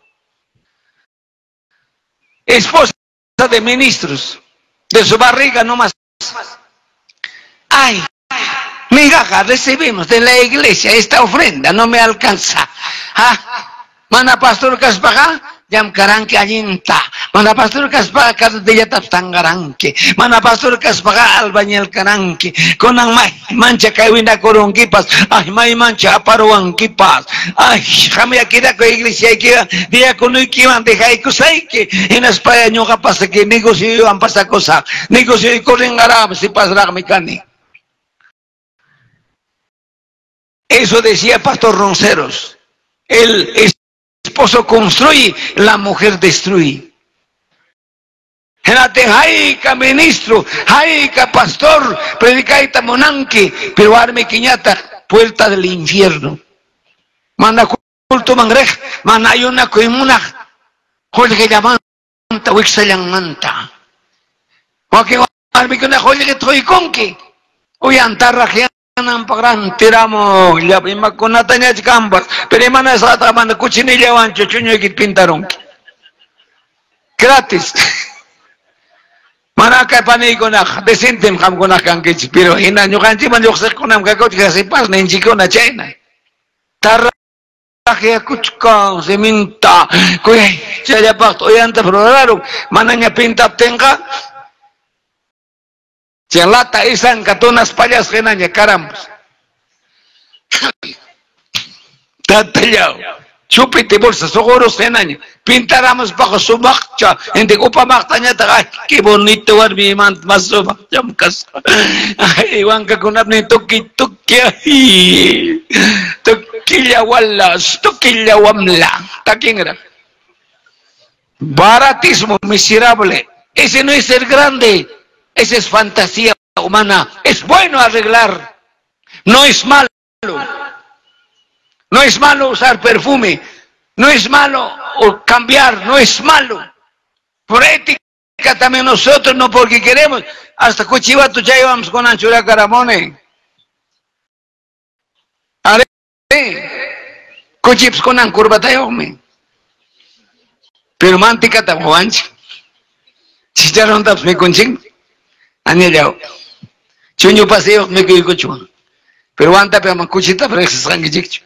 Esposa de ministros, de su barriga nomás. Ay, migaja, recibimos de la iglesia esta ofrenda, no me alcanza. ¿Ah? Mana pastor Caspaga, Yam Karanke Ayinta. Mana pastor Caspaga de Yatap Tangaranke. Mana pastor Caspaga albañil Karanke. Con mancha Kawina Koronkipas. Ay, may mancha Aparuan Kipas. Ay, Jamia Kira ko iglesia Kira. Dia Kunukiwan de Haikusaike. En España no pasa que negocio han pasado cosa. Negocio y corren arab si pasará mecánico. Eso decía Pastor Ronceros. El esposo construye, la mujer destruye. Genate jaica ministro, jaica pastor, predicaita monanque, pero arme quiñata, puerta del infierno. Manda culto mangrej, manda ayuna coimuna, joder que llamanta, wixayan manta. Porque arme que una joder que estoy conque, hoy antarra Nang pagran tiramo ya ima kunatanya chikambas pero mana sa taman kuchinilyawan chuchunyo ikit pintarong gratis mana kay panay ko na desentem kam ko na kangkich pero ina nyo kanchi man yoksek ko nam kakot kasi pas na inchi ko na China Tarraje kuchka seminta kuy saya pak oyanta prograro mananya pintap tengka celata isan katunas payas kenanya karambas tatayao chupiti bolsa sogoros kenanya pintaramos bajo sumakcha ente upamaktaña ta qué bonito war mi man mas sumakcha kas iwan ka kunap ni tuki tukilla wallas tukilla wamla takingra baratismo miserable. Ese no es ser grande, esa es fantasía humana. Es bueno arreglar, no es malo. No es malo usar perfume, no es malo cambiar, no es malo. Por ética también nosotros, no porque queremos. Hasta Cuchivato ya íbamos con Anchura Caramone. Are, Cuchips con Ancurbatayome. Pero mantica tabuanchi. Chicharrón taps me conching. Añadió. Chuño paseo me quedé cochuan. Pero anta pe cuchita pero es sanguichicho.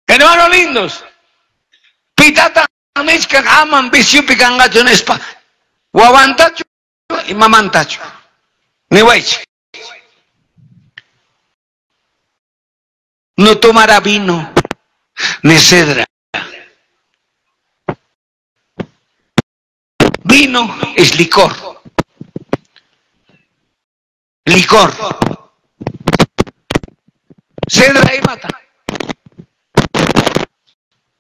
Hermanos lindos, pitata mechkan aman bisyu pikangacho nespa, wawantacho y mamantacho, ni waich. No tomará vino ni cedra. Vino es licor. Licor. Cedra y mata.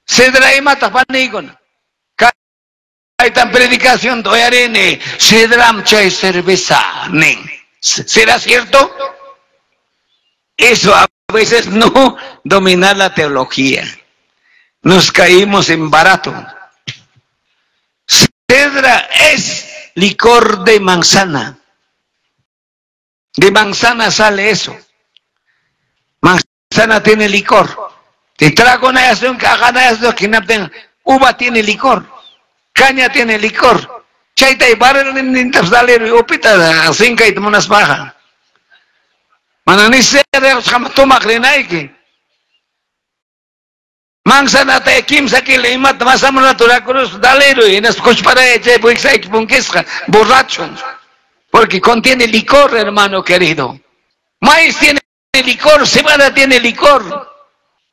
Cedra y mata panikon. Hay tan predicación de arene, cedram chay cerveza, nen. ¿Será cierto? Eso a veces no domina la teología. Nos caímos en barato. Cedra es licor de manzana. De manzana sale eso. Manzana tiene licor. Te trago una yación que hagan eso que no tenga. Uva tiene licor. Caña tiene licor. Chaita y barrel en tapsdaler y opita cinca y tomas baja. Manani se de toma grenaike. Manzana te kimsa que le mata más a natural cruz dalero y en las coches para echar pues hay que borracho. Porque contiene licor, hermano querido. Maíz tiene licor, cebada tiene licor.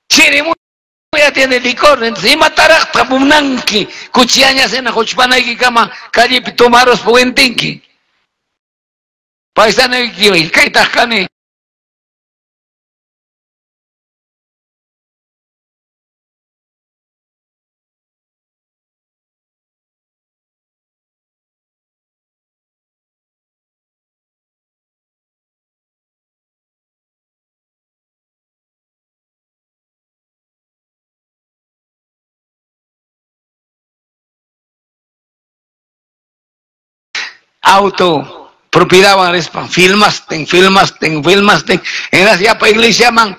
Chirimuya tiene licor. Encima tarakta bumnanki. Cuchiañas en la cochpanaiki kama calle tomaros puentinki. Paisano y kaitajane. Auto, propiedad van filmasten. En las ya pa iglesia man,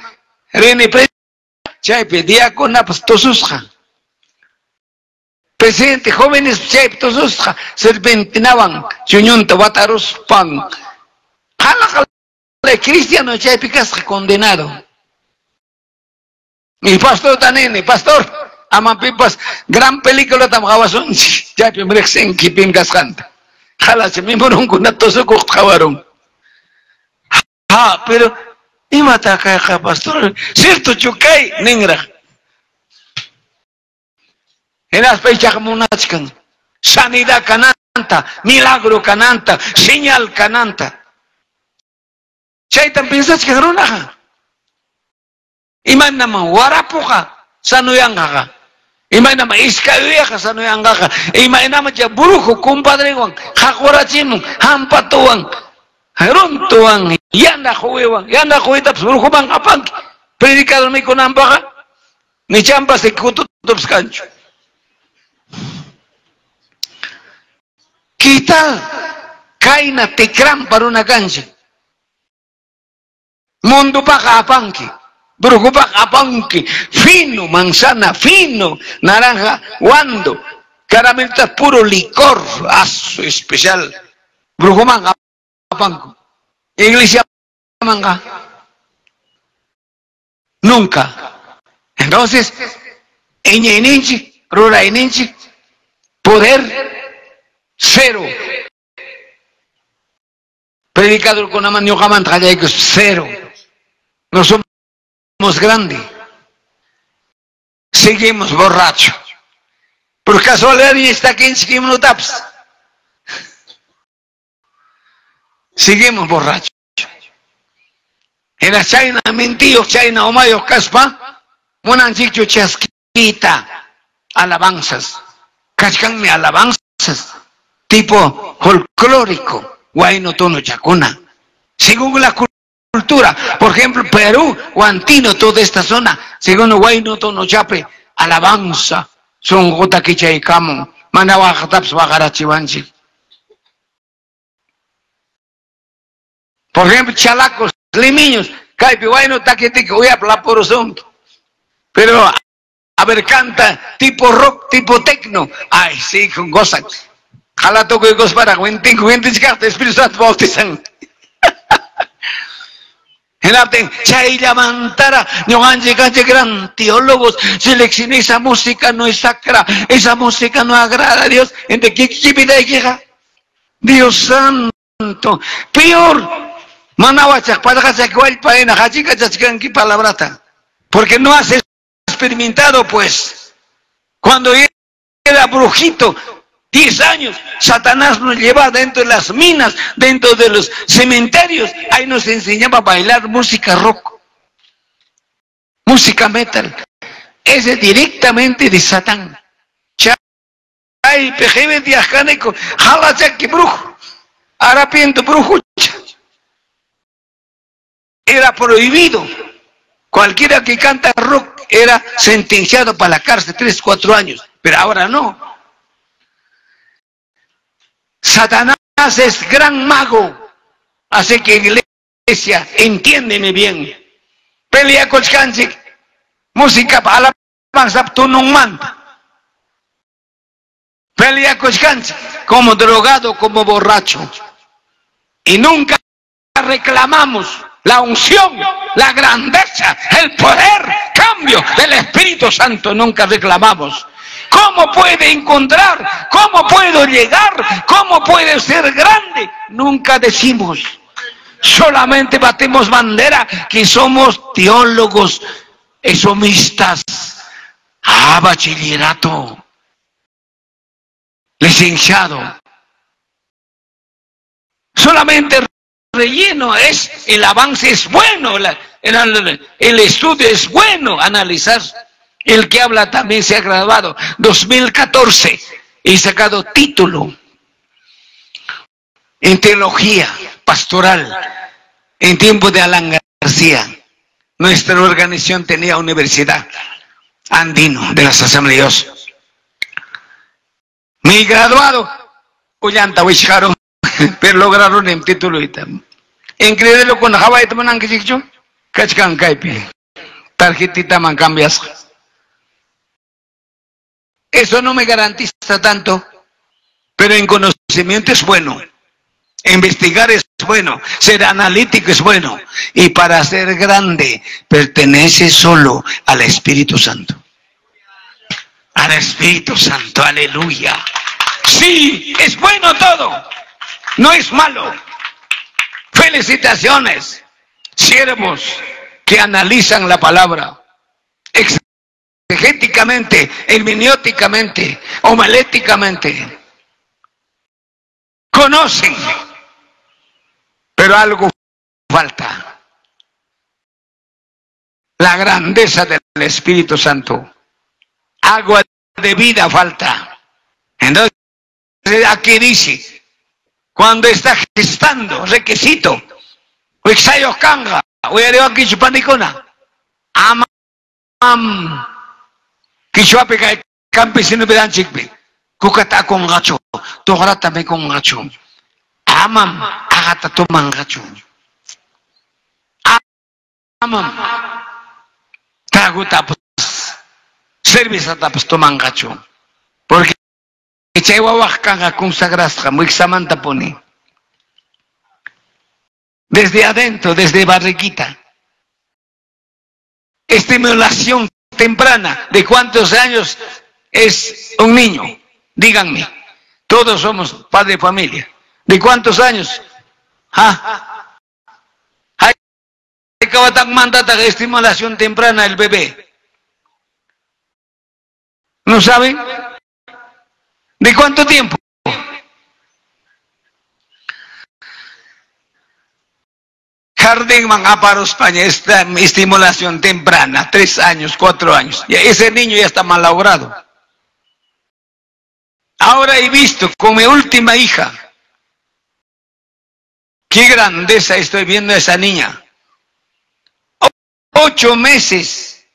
rene pre, chay pedía con la pastosusja. Presente, jóvenes chay pastosusja, serpentinaban, chuñunta, bataros pan. Jala, cristiano chay picas condenado. Y pastor tanene, pastor, aman pipas, gran película tamgabazón, chay pimrexen, kipim gascanta. Jala, se me morón con una toso cojabaron. Ah, pero, y mata acá, pastor, cierto, chocay, negra. En las fechas como una chica, sanidad cananta, milagro cananta, señal cananta. Chaitan piensas que no nada. Iman naman, warapuka, sanuyanga. Imay naman iskayuya sanuyanga. Imay naman siya buruko, kumpadre wang, hakurachimong, hampatuwang, haruntuwang, yanda kuwitap, buruko bang apang, predikador may kunamba ka, ni champa si kututups kancho. Kita, kaina tikram para una cancha. Mundo pa ka apangki. Brujupak apangki, fino, manzana, fino, naranja, guando, caramelitas puro licor, aso especial. Brujuman apangko. Iglesia manga. Nunca. Entonces, poder cero. Predicador con amanio cero. No somos grandes. Seguimos borrachos. Por casualidad está aquí en minutos. Seguimos borrachos. En la China mentido, China o mayo caspa, monan chicho chasquita, alabanzas, cachcanme alabanzas, tipo folclórico, guayno tono chacuna. Según la cultura, por ejemplo, Perú o Antino, toda esta zona, según guayno tono chape, alabanza, son gota que chaicamo, manawajataps bagarachivanchi. Por ejemplo, chalacos, limeños, caipi guayno taquetique, voy a hablar por asunto. Pero, a ver, canta tipo rock, tipo tecno. Ay, sí, con gozan. Jala toco y goz para, cuenten, Espíritu Santo bautizan. En chay llamantara, no han llegado gran teólogos, selecciona esa música no es sacra, esa música no agrada a Dios. ¿Entre qué vida llega? Dios santo, peor. Manawachak, padajachak, guaypaena, hachikachachkan, qué palabrata. Porque no has experimentado, pues. Cuando era brujito, 10 años, Satanás nos llevaba dentro de las minas, dentro de los cementerios. Ahí nos enseñaba a bailar música rock, música metal. Ese directamente de Satán. Chay, pejebe diajánico, jalachak, brujo. Arapiento, brujo. Era prohibido. Cualquiera que canta rock era sentenciado para la cárcel 3, 4 años. Pero ahora no. Satanás es gran mago. Así que iglesia, entiéndeme bien. Pelea con canchik, música para alabanza, tú no manda. Pelea con canchik, como drogado, como borracho. Y nunca reclamamos la unción, la grandeza, el poder, cambio del Espíritu Santo. Nunca reclamamos. ¿Cómo puede encontrar? ¿Cómo puedo llegar? ¿Cómo puede ser grande? Nunca decimos. Solamente batemos bandera que somos teólogos, esomistas, bachillerato, licenciado. Solamente relleno es, el avance es bueno, el estudio es bueno, analizar. El que habla también se ha graduado 2014 y sacado título en teología pastoral en tiempo de Alan García. Nuestra organización tenía universidad andino de las asambleas. Mi graduado, Ullanta Wisharon, pero lograron el título y tal. Increíble con Hawaii toman que dicho, Kachkan Kaipi, tarjetita man cambias. Eso no me garantiza tanto, pero en conocimiento es bueno, investigar es bueno, ser analítico es bueno, y para ser grande pertenece solo al Espíritu Santo. Al Espíritu Santo, aleluya. Sí, es bueno todo, no es malo. Felicitaciones, siervos que analizan la palabra exegéticamente, hermenéuticamente, homiléticamente. Conocen, pero algo falta. La grandeza del Espíritu Santo. Agua de vida falta. Entonces, aquí dice, cuando está gestando, requisito, Wixayo Kanga, Uyareo Kichupanicona, Amam, Kichuape campesino pedan chikpe, Kukata con gacho, Tograta me con gacho, Amam, Agata toman gacho, Amam, Taguta service tapas toman gacho, porque Chayawak Kanga consagrasca, muy samanta pone. Desde adentro, desde barriguita. estimulación temprana. ¿De cuántos años es un niño? Díganme. Todos somos padres de familia. ¿De cuántos años? ¿Ah? Hay que mandar estimulación temprana al bebé. ¿No saben? ¿De cuánto tiempo? Jardín para España, esta estimulación temprana, 3 años, 4 años. Y ese niño ya está malogrado. Ahora he visto con mi última hija, qué grandeza estoy viendo a esa niña. 8 meses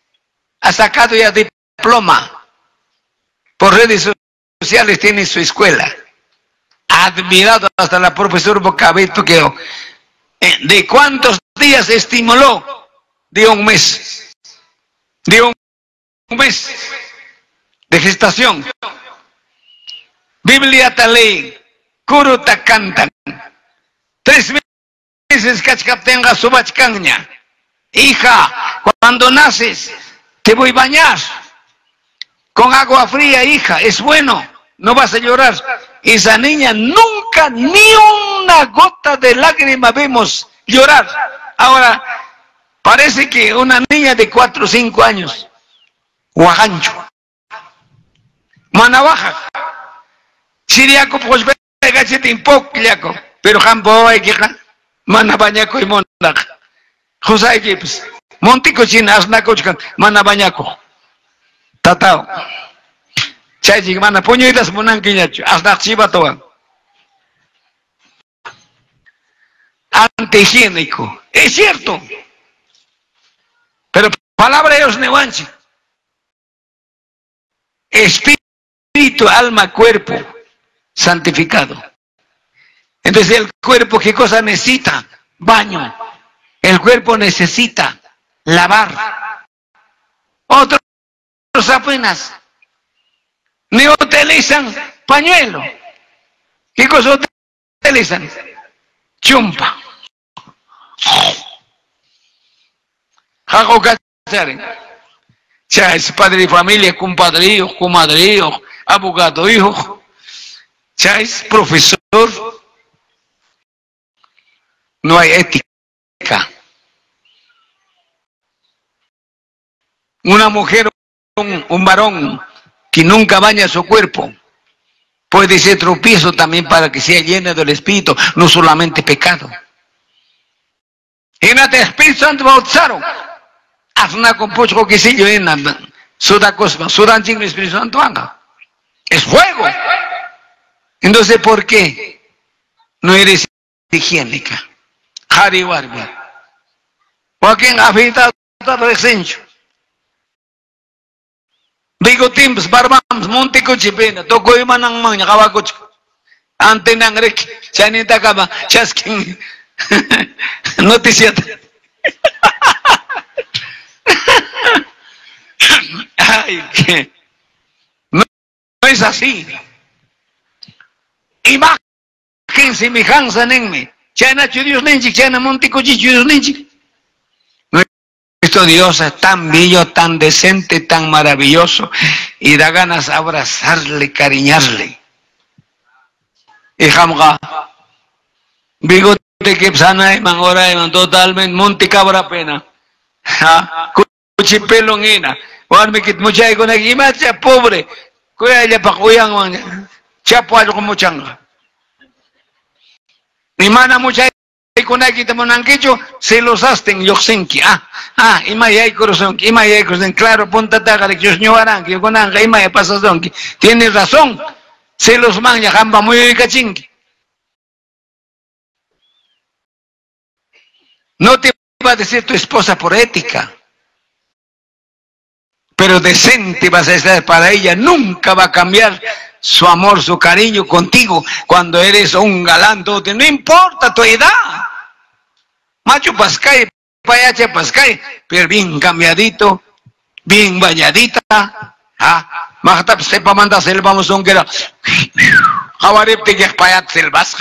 ha sacado ya diploma. Por redes sociales tiene su escuela. Admirado hasta la profesora Bocabeto que ¿de cuántos días estimuló? De 1 mes. De un mes de gestación. Biblia talei, kuruta cantan. 3 meses cachcaptenga subachcaña. Hija, cuando naces, te voy a bañar con agua fría, hija, es bueno, no vas a llorar. Esa niña nunca, ni una gota de lágrima vemos llorar. Ahora, parece que una niña de 4 o 5 años, Huajancho, Manabaja, Siriaco, pues gachete un poco, pero Jambo, Manabañaco y Monac, José Gips, Montico Chinas, Nacochcan, Manabañaco, Tatao. Chay mana puñitas monanquiñacho, hasta chivatoa. Antihigiénico. Es cierto. Pero palabra de Dios nevanchi. Espíritu, alma, cuerpo santificado. Entonces el cuerpo, ¿qué cosa necesita? Baño. El cuerpo necesita lavar. Otros apenas ni utilizan pañuelo. ¿Qué cosa utilizan? Chumpa. Jaco cachare. Ya es padre de familia, compadre hijo, comadre hijo, abogado hijo. Ya es profesor. No hay ética. Una mujer, un varón que nunca baña su cuerpo, puede ser tropiezo también para que sea lleno del Espíritu, no solamente pecado. En el Espíritu Santo bautizaron. Haz una compuesta que se yo en la Sudán sin el Espíritu Santo anga. Es fuego. Entonces, ¿por qué no eres higiénica? Hari Warbi. Joaquín afeitado resencho. Bigo Timps, Barbams, Montecochipena, Toko Imanang Manya, Kawakuch, Antenang Rek, Chanita Kaba, Chasking, Noticiat. Ay, que no es así. Imagen semejanza en mí. Chana Churios Nenchik, Chana Montecochichurios Nenchik. Nuestro Dios es tan bello, tan decente, tan maravilloso, y da ganas abrazarle, cariñarle. Y jamga, bigote que sana eman totalmente, monte cabra pena. Cuchipelo ngina, warme kit muchay con aquí, macha pobre, cuya ya pa kuyang, chapo algo como changa. Ni mana muchay. Con aquí te monanquecho se los hacen yoxenki imay corazón claro ponta taga que yo ñoarán que con anga imay pasazón que tienes razón se los manja jamba muy cachinki no te va a decir tu esposa por ética pero decente vas a estar para ella nunca va a cambiar su amor, su cariño contigo cuando eres un galán, no importa tu edad. Macho pascay, payache pascay, pero bien cambiadito, bien bañadita. Magtap sepa manda selva musongera. Javarip tigak payat selvas.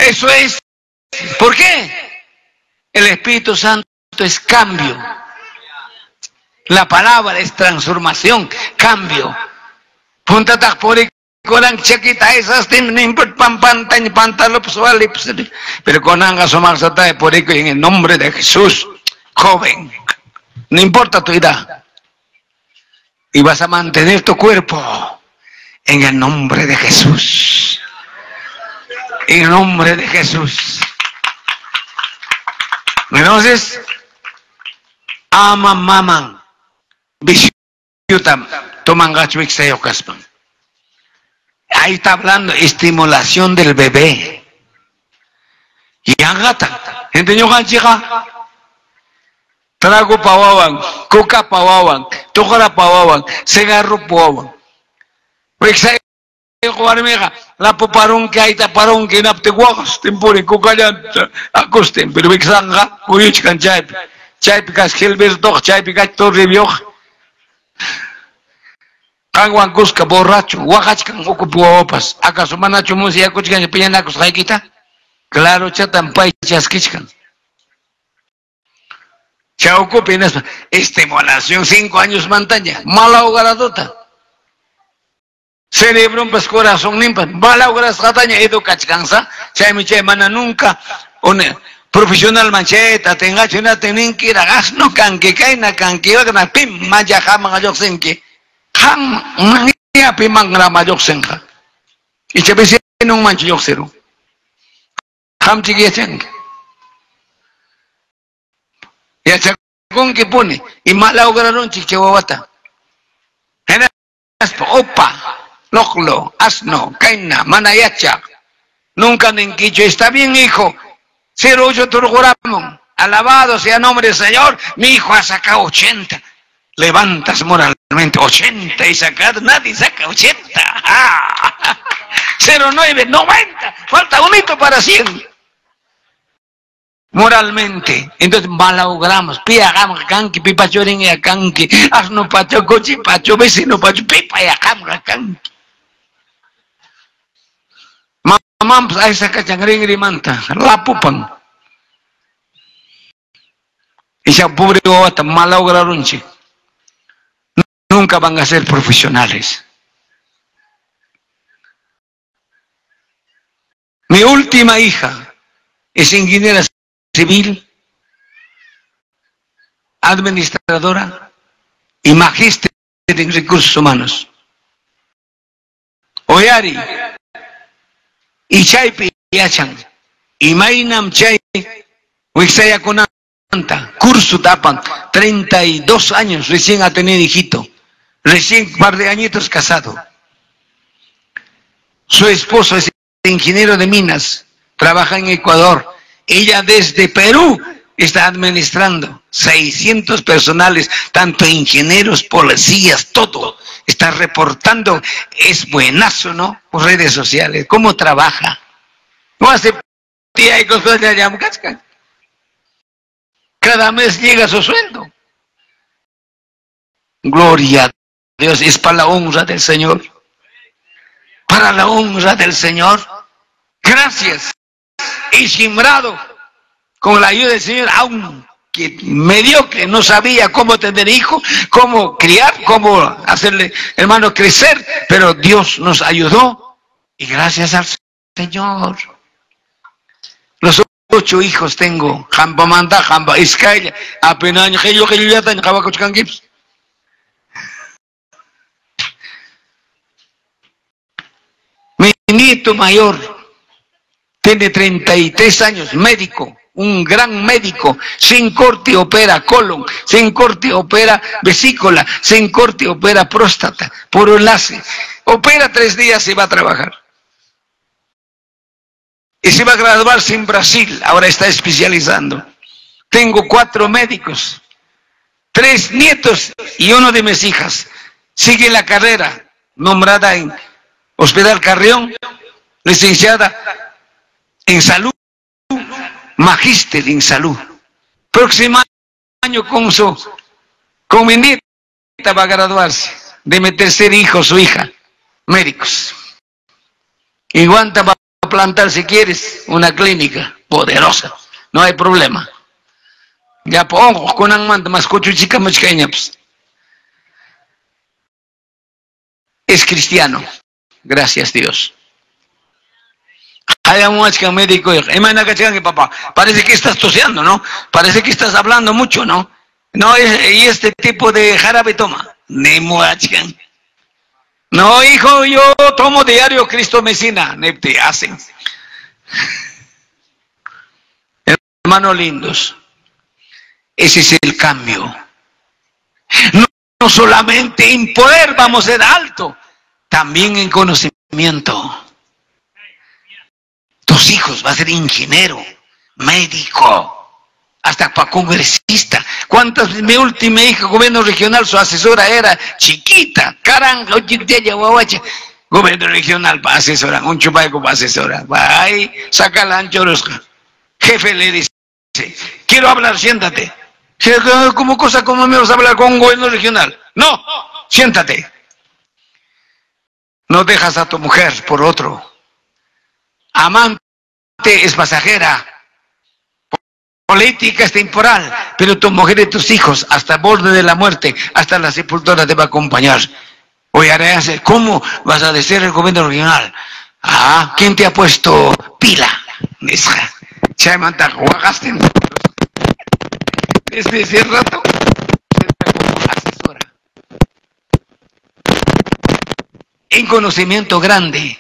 Eso es. ¿Por qué? El Espíritu Santo es cambio. La palabra es transformación, cambio. Puntatak por Corang chiquita esas no importa pantalla pantalo pero con angas o más por en el nombre de Jesús, joven, no importa tu edad, y vas a mantener tu cuerpo en el nombre de Jesús, en el nombre de Jesús. Entonces, ama maman, bisiutam, toman gachuik sayo kaspan. Ahí está hablando estimulación del bebé. Y angata, gente yo chica, trago pawawan, coca pawawan, tokara pawawan, cigarro pawawan. Pues la poparón que hay taparón que napte guagas, tempore coca ya acosten, pero vexanga, cuyuch can chai picas gelbers doch, chai picas torre vieja. Kangwan kuska borracho, Oaxaca ocupuopas, acaso manacho musia kuchkan piñanacos jaikita, claro chatan pay chasquichkan. Chauco pinas, estimulación 5 años montaña, mala hogaradota. Cerebro pues corazón limpa, mala hogaras jataña educachkansa, chay mana nunca, un profesional mancheta, tenga chuna tenin que ir a gas no canque, caina canque, va pim, maya jama gayoksenke. Ham niya pimang ramayok senka. Ichapisi nung manchiyok sero. Ham chigi cheng. Ya chakong kipuni. Imalaw gararon chikchawawata. Henas opa, loklo, asno, kaina, manayacha. Nunca ninquicho. Está bien, hijo. 08 turguramon. Alabado sea el nombre del Señor. Mi hijo ha sacado 80. Levantas moralmente 80 y sacado, nadie saca 80. 09, 90, falta un hito para 100. Moralmente, entonces malogramos, piagamos, canqui, pipa chorin y canqui, asno pacho, cochi pacho, vecino pacho, pipa y acamra canqui. Mamá, pues ahí saca changring y manta, la pupan. Y se pobre gota, malograron, chico. Nunca van a ser profesionales. Mi última hija es ingeniera civil, administradora y magíster en recursos humanos. Oyari, y Chaypi Yachan, y Mainam Chay, Wixaya Conanta, curso tapan, 32 años recién ha tenido hijito. Recién par de añitos casado. Su esposo es ingeniero de minas, trabaja en Ecuador. Ella desde Perú está administrando 600 personales, tanto ingenieros, policías, todo. Está reportando, es buenazo, ¿no? Por redes sociales, cómo trabaja. No hace tía y cosas de allá, cada mes llega su sueldo. Gloria a Dios, es para la honra del Señor. Para la honra del Señor. Gracias. Y sembrado con la ayuda del Señor, aunque mediocre, no sabía cómo tener hijos, cómo criar, cómo hacerle, hermano, crecer, pero Dios nos ayudó y gracias al Señor. Los 8 hijos tengo. Jamba manda, jamba iskaya, apenas yo ya tengo jamba gips. Mi nieto mayor tiene 33 años, médico, un gran médico, sin corte opera colon, sin corte opera vesícula, sin corte opera próstata, por enlace. Opera 3 días y va a trabajar. Y se va a graduarse en Brasil, ahora está especializando. Tengo 4 médicos, 3 nietos y 1 de mis hijas. Sigue la carrera, nombrada en Hospital Carrión, licenciada en salud, magíster en salud. Próximo año con mi nieta va a graduarse de mi tercer hijo, su hija, médicos. Y guanta va a plantar, si quieres, una clínica poderosa. No hay problema. Ya pongo con un mando más cocho chica más pequeña, pues. Es cristiano. Gracias, Dios. Hay un médico. Papá, parece que estás toseando, ¿no? Parece que estás hablando mucho, ¿no? No, y este tipo de jarabe toma. No, hijo, yo tomo diario Cristo Mesina. Te hacen. Hermanos lindos, ese es el cambio. No solamente en poder vamos a ser alto, también en conocimiento. Tus hijos van a ser ingeniero, médico, hasta para congresista. ¿Cuántas? Mi última hija, gobierno regional, su asesora era chiquita, caranga, gobierno regional para asesorar, un chupaco para asesorar. Va ahí, saca la anchorosca. Jefe le dice, quiero hablar, siéntate. ¿Cómo cosa, cómo me vas a hablar con un gobierno regional? No, siéntate. No dejas a tu mujer por otro. Amante es pasajera. Política es temporal. Pero tu mujer y tus hijos, hasta el borde de la muerte, hasta la sepultura te va a acompañar. Oye, ¿cómo vas a decir el gobierno regional? Ah, ¿quién te ha puesto pila? Desde ese rato se está como asesora. En conocimiento grande,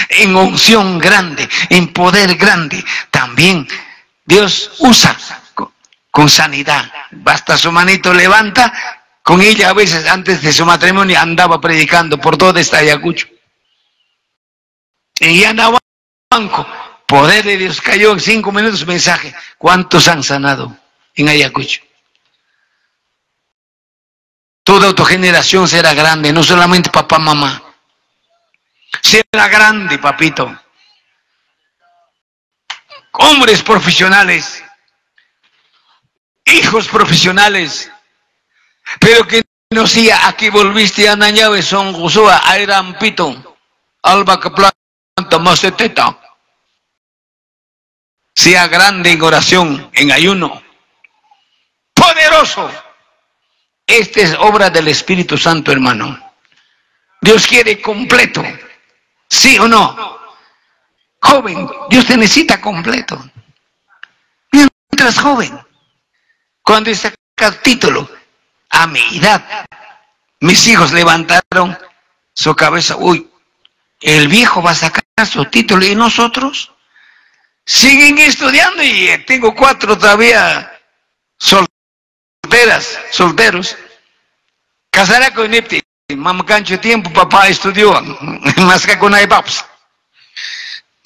en unción grande, en poder grande. También Dios usa con sanidad. Basta su manito, levanta. Con ella a veces antes de su matrimonio andaba predicando por todo este Ayacucho. Y andaba banco. Poder de Dios cayó en 5 minutos mensaje. ¿Cuántos han sanado en Ayacucho? Toda autogeneración será grande, no solamente papá, mamá. Será grande, papito. Hombres profesionales, hijos profesionales, pero que no sea aquí volviste a Nañave, son Gusúa, Airampito, Alba que planta, Maceteta. Sea grande en oración, en ayuno, poderoso. Esta es obra del Espíritu Santo, hermano. Dios quiere completo, ¿sí o no? Joven, Dios te necesita completo. Mientras joven, cuando saca el título, a mi edad, mis hijos levantaron su cabeza. Uy, el viejo va a sacar su título y nosotros siguen estudiando y tengo 4 todavía solteros. Casará con Nipti. Mamá cancho tiempo, papá estudió más que con Aibaps.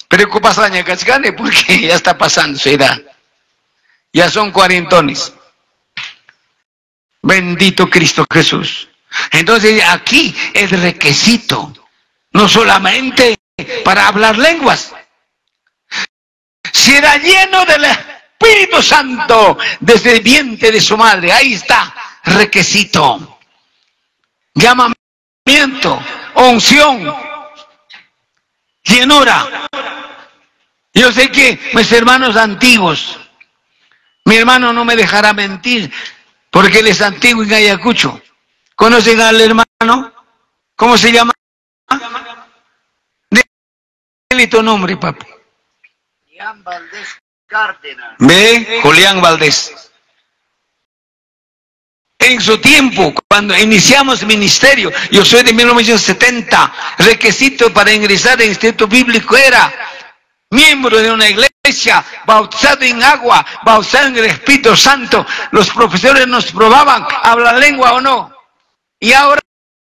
Preocupación porque ya está pasando su edad. Ya son 40. Bendito Cristo Jesús. Entonces aquí el requisito, no solamente para hablar lenguas, será lleno del Espíritu Santo desde el vientre de su madre. Ahí está, requisito. Llamamiento, unción, llenura. Yo sé que mis hermanos antiguos, mi hermano no me dejará mentir, porque él es antiguo en Ayacucho. ¿Conocen al hermano? ¿Cómo se llama? Dile tu nombre, papi. Julián Valdés Cárdenas. ¿Ve? Julián Valdés. En su tiempo, cuando iniciamos el ministerio, yo soy de 1970, requisito para ingresar al instituto bíblico era miembro de una iglesia, bautizado en agua, bautizado en el Espíritu Santo. Los profesores nos probaban, ¿habla lengua o no? Y ahora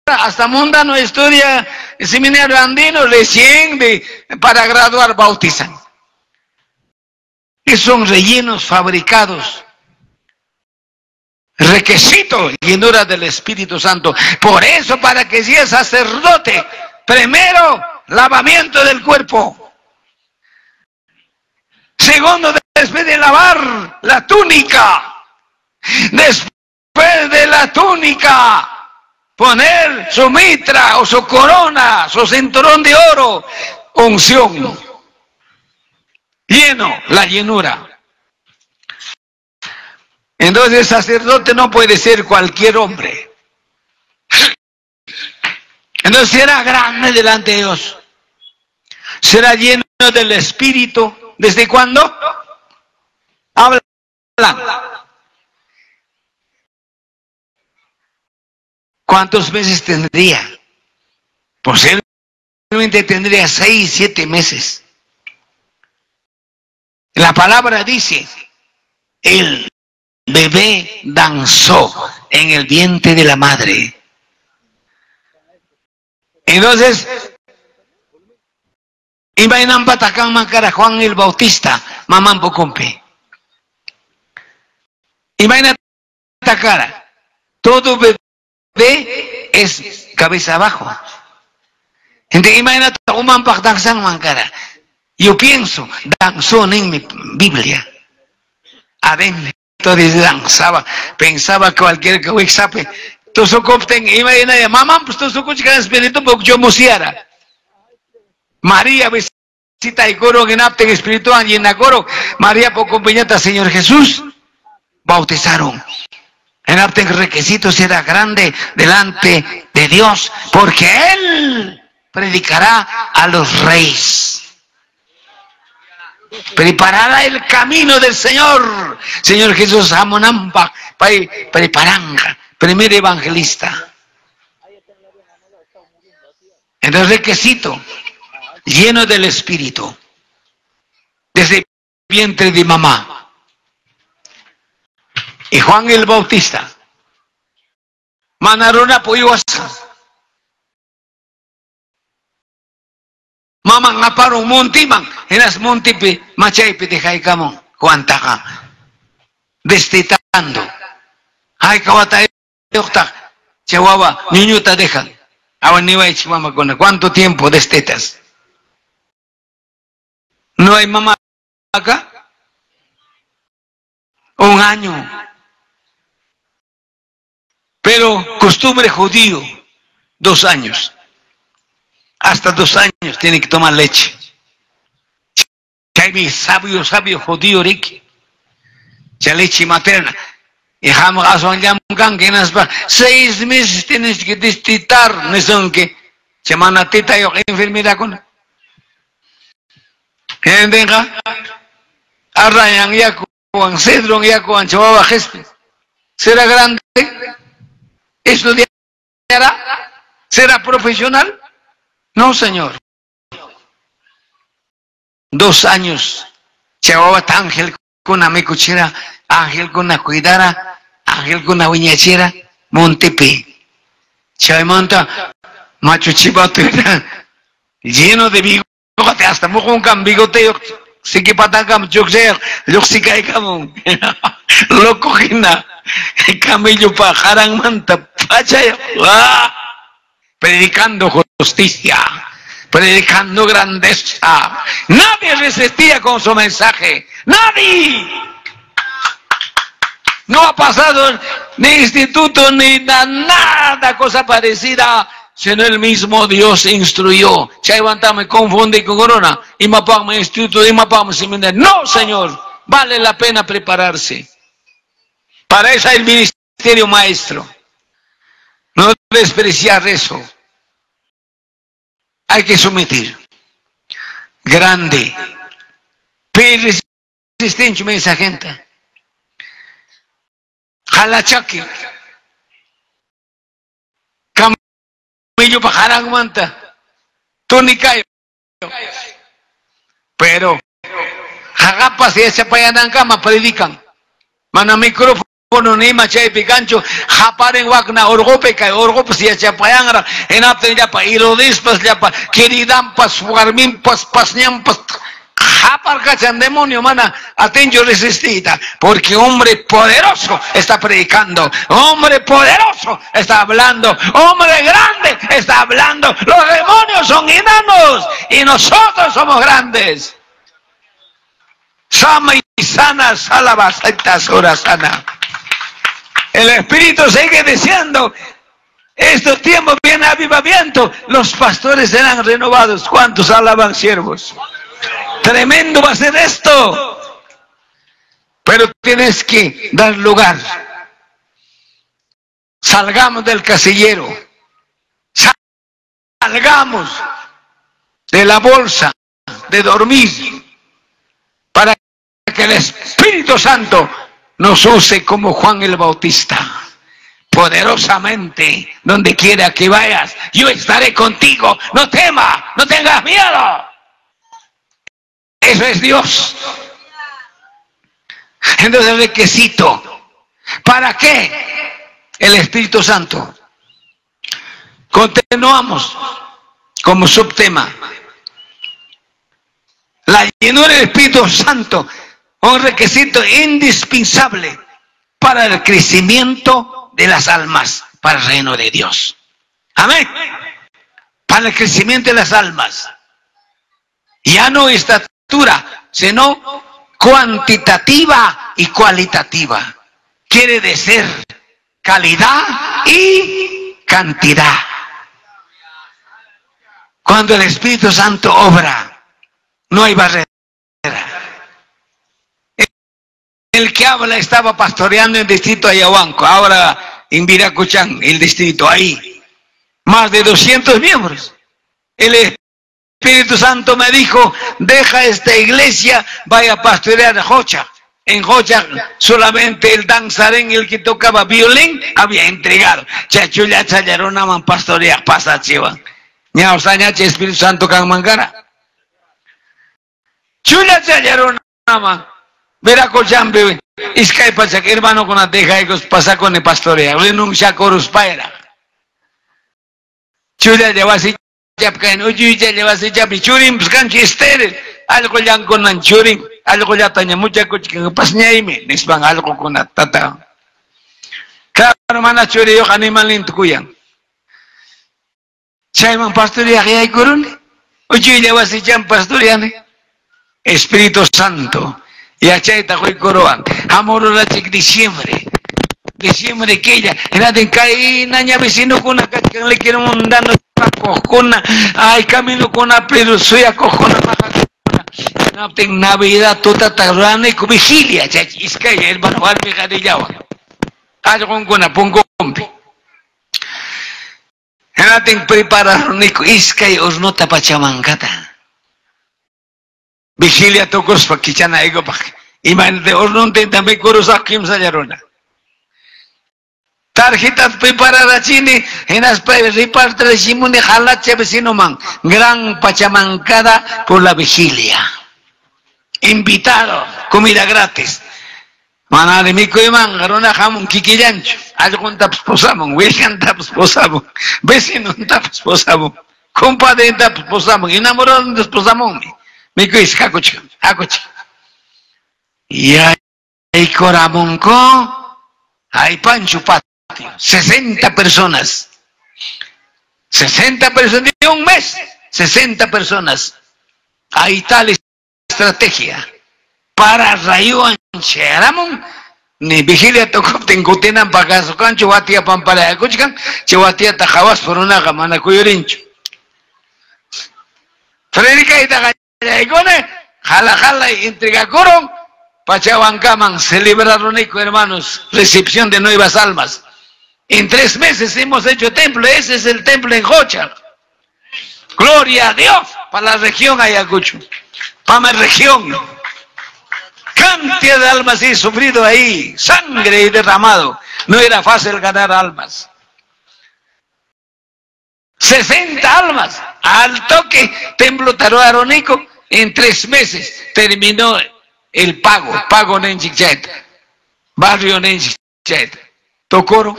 hasta mundano estudia el seminario andino, recién para graduar bautizan. Que son rellenos fabricados. Requisito, llenura del Espíritu Santo. Por eso, para que seas sacerdote, primero, lavamiento del cuerpo. Segundo, después de lavar la túnica. Después de la túnica, poner su mitra o su corona, su cinturón de oro, unción. lleno, la llenura. Entonces el sacerdote no puede ser cualquier hombre. Entonces será grande delante de Dios. Será lleno del Espíritu. ¿Desde cuándo? Hablan. ¿Cuántos meses tendría? Posiblemente tendría 6, 7 meses. La palabra dice, el bebé danzó en el vientre de la madre. Entonces, imagínate patakan makara Juan el Bautista, mamán pocompe. Imagínate cara, todo bebé es cabeza abajo. Entonces, imagínate un danzan mankara. Yo pienso, danzó en mi Biblia. Adentro danzaba, pensaba que cualquier que sabe. Toso copten, imagínate, mamá, pues toso cuchicas espíritu, porque yo mosiara. María visita y coro en apten espiritual y en coro. María por compañía Señor Jesús bautizaron. En apten requisitos era grande delante de Dios, porque Él predicará a los reyes. Preparará el camino del Señor. Señor Jesús, amonamba, preparanga, primer evangelista. Entonces, requisito, lleno del Espíritu, desde el vientre de mamá. Y Juan el Bautista, manarona poyosa. Mama ngaparo montiman, enas montipi, machaypi de jaicamon, cuantaka, destetando. Ay, kawata, yokta, chihuahua, niñuta dejan. Awan niway chimama con ¿cuánto tiempo destetas? ¿No hay mamá acá? 1 año. Pero costumbre judío, 2 años. Hasta 2 años tiene que tomar leche. Hay sabio judío rico. Ya leche materna. Y jamás que 6 meses tienes que destitar. No son que semana tita y enfermedad con. Venga. Arrayan yaku, an cedron yaku, an chavaba geste. ¿Será grande? ¿Estudiará? ¿Será profesional? No, señor. 2 años. Chavaba ángel con una mecuchera, ángel con una cuidara, ángel con una viñachera, Montepe. Chavamanta, macho chivato, lleno de bigote, hasta mojoncan bigote, si que patacam, yo sí que hay camón. Loco gina, camello pajaran manta, pachaya, predicando justicia, predicando grandeza. Nadie resistía con su mensaje. Nadie. No ha pasado ni instituto ni nada cosa parecida, sino el mismo Dios instruyó. Chaivanta me confunde con corona y mapame instituto y mapame seminario. No, señor, vale la pena prepararse. Para eso hay el ministerio maestro. No despreciar eso. Hay que someter. Grande. Persistente esa gente. Jalachaki. Camello pajarang manta. Tunicayo. Pero jagapas y ese payanan cama predican. Mana micrófono. Ni machay picancho, japaren wakna orgope kay orgope si chapayangra, en apten yapa irodispas yapa, queridampas, warmimpas, pasñampas, japar cachan demonio, mana, atenyo resistita, porque hombre poderoso está predicando, hombre poderoso está hablando, hombre grande está hablando, los demonios son enanos y nosotros somos grandes. Sama y sana, salabas, estas horas sana. El Espíritu sigue diciendo, estos tiempos viene avivamiento, los pastores serán renovados. ¿Cuántos alaban siervos? Tremendo va a ser esto. Pero tienes que dar lugar. Salgamos del casillero. Salgamos de la bolsa de dormir para que el Espíritu Santo nos use como Juan el Bautista. Poderosamente, donde quiera que vayas, yo estaré contigo. No temas, no tengas miedo. Eso es Dios. Entonces el requisito, ¿para qué? El Espíritu Santo. Continuamos como subtema. La llenura del Espíritu Santo, un requisito indispensable para el crecimiento de las almas, para el reino de Dios. Amén. Para el crecimiento de las almas. Ya no estatura, sino cuantitativa y cualitativa. Quiere decir calidad y cantidad. Cuando el Espíritu Santo obra, no hay barrera. El que habla estaba pastoreando en el distrito de Ayahuanco, ahora en Viracochán, el distrito, ahí. Más de 200 miembros. El Espíritu Santo me dijo, deja esta iglesia, vaya a pastorear a Jocha. En Jocha solamente el danzarén, el que tocaba violín, había entregado. Chachulla chayarona man pastorear, pasa chiva. Ñao sañache Espíritu Santo can mangara. Chula chayarona man. Verá cochambe, iscay pasak, hermano con la teja y pasa con el pastorea. Renuncia corus paera. Chula llevasi chapcaen, uyuya llevasi chapi, churim, canchi estéril. Algo ya con churim, algo ya taña mucha cochica, pasñaime, nisban algo con la tata. Claro, hermana churi, yo animal intucuyan. Chayman pastorea, que hay corone. Uyuya llevasi cham pastoreane. Espíritu Santo. Y achaita hoy coroan. Amor la chic diciembre que ella era de caer naña vecino con una que le quiero mandando cojona. Ay, camino con una pero soy a cojona no tengo Navidad toda tarrana y con vigilia. Es que el manual me gadillaba. Algo con una pongo compi. No tengo prepararon y es que os nota pachamangata. Vigilia tocos pa kichana ego pa. Imagínate, os no también coros aquí en Sayarona. Tarjetas preparadas chini, en las reparto de Simone Jalache vecino man. Gran pachamancada por la vigilia. Invitado, comida gratis. Manare mi coiman, garona jamón, kikiyancho. Algo taps posamos, william taps posamos. Vecino taps posamos. Compadre taps posamos. Enamorado taps posamos. Me cuis, cacoche. Y hay Coramonco, hay Pancho Patio, 60 personas. 60 personas de un mes, 60 personas. Hay tal estrategia. Para Rayuan Cheramon, ni vigilia tocó, tengo tenan para su cancho, batia pampara de cuchcan, chewatia tajawas por una gamana cuyorincho. Frederica y Tagayagone, jala y entrega coro, Pachabancaman, celebraron hermanos, recepción de nuevas almas. En 3 meses hemos hecho templo, ese es el templo en Jocha. Gloria a Dios para la región Ayacucho, para mi región. Cantidad de almas he sufrido ahí, sangre y derramado. No era fácil ganar almas. 60 almas, al toque, templo taroarónico, en 3 meses terminó el pago Nenchichet, barrio Nenchichet, Tocoro,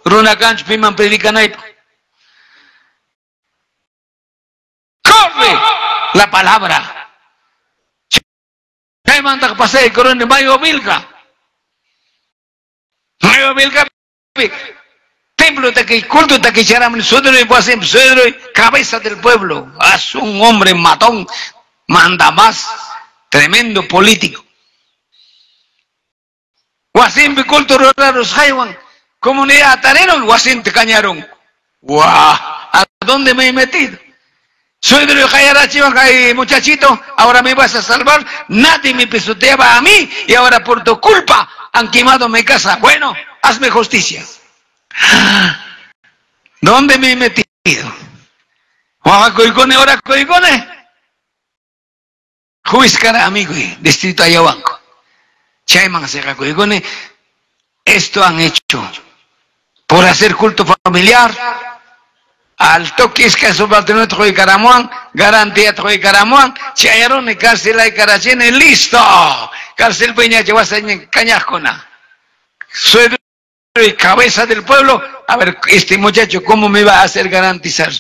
Runacanch, Piman Predicanaipo. ¡Corre! La palabra. ¿Qué manda que pase el coronel Mayo Vilca? Templo de que culto de que charam sudro y pues sudro cabeza del pueblo. Es un hombre matón, manda más, tremendo político. Guasim culto raros Jaiwan, comunidad atarero, Guasim te cañaron. ¡Guau! ¿A dónde me he metido? Soy de Jayarachiva, muchachito, ahora me vas a salvar. Nadie me pisoteaba a mí y ahora por tu culpa han quemado mi casa. Bueno, hazme justicia. ¿Dónde me he metido? Oaxacoicone, ahora coicone. Juizcara, amigo, distrito Ayahuanco. Chayman se coicone. Esto han hecho por hacer culto familiar. Al toque es que su patrón Troy Caramuán, garantía Troy Caramuán, Chayaron y cárcel hay Carachene, listo. Cárcel Peña Chivasa en Cañascona. Soy cabeza del pueblo. A ver, este muchacho, ¿cómo me va a hacer garantizar?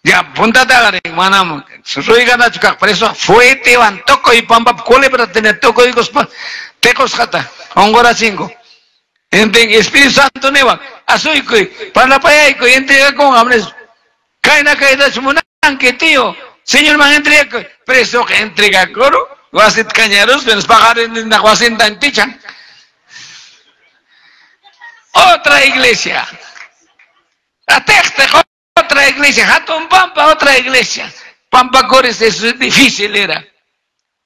Ya, punta a hermano. Soy ganachuca, por eso fue Teban, toco y pamba, cole para tener toco y gospa, tecos jata, ongora 5. Espíritu Santo neva, azuico, para la payaico y entrega con hables. Caina caída sumunanque, tío. Señor man entrega, preso que entrega coro, guasit cañeros, que nos pagaron en la guasinta en Tichan. Otra iglesia. La texta, otra iglesia. Hatun Pampa, otra iglesia. Pampa Cores, eso es difícil era.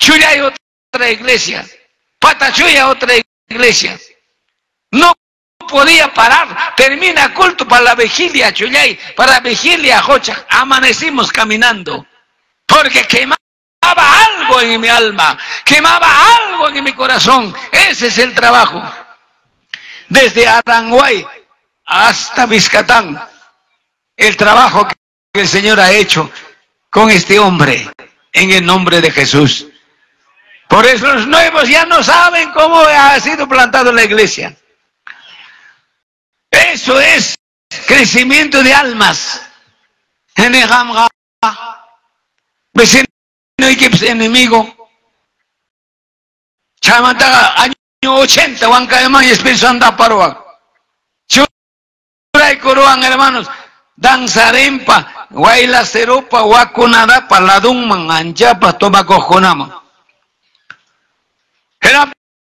Chuyay, otra iglesia. Patachuya, otra iglesia. No podía parar. Termina culto para la vigilia, Chuyay, para la vigilia, Jocha. Amanecimos caminando. Porque quemaba algo en mi alma. Quemaba algo en mi corazón. Ese es el trabajo. Desde Aranguay hasta Vizcatán. El trabajo que el Señor ha hecho con este hombre en el nombre de Jesús. Por eso los nuevos ya no saben cómo ha sido plantado la iglesia. Eso es crecimiento de almas. Vecino y que enemigo. Chamata año 80, Huanca de Mayo, Espíritu Santo Paroa. Churay Coroan, hermanos. Danzarempa, Guayla Ceropa, Huacunada, Paladun, Anchapa, Tomacojonama.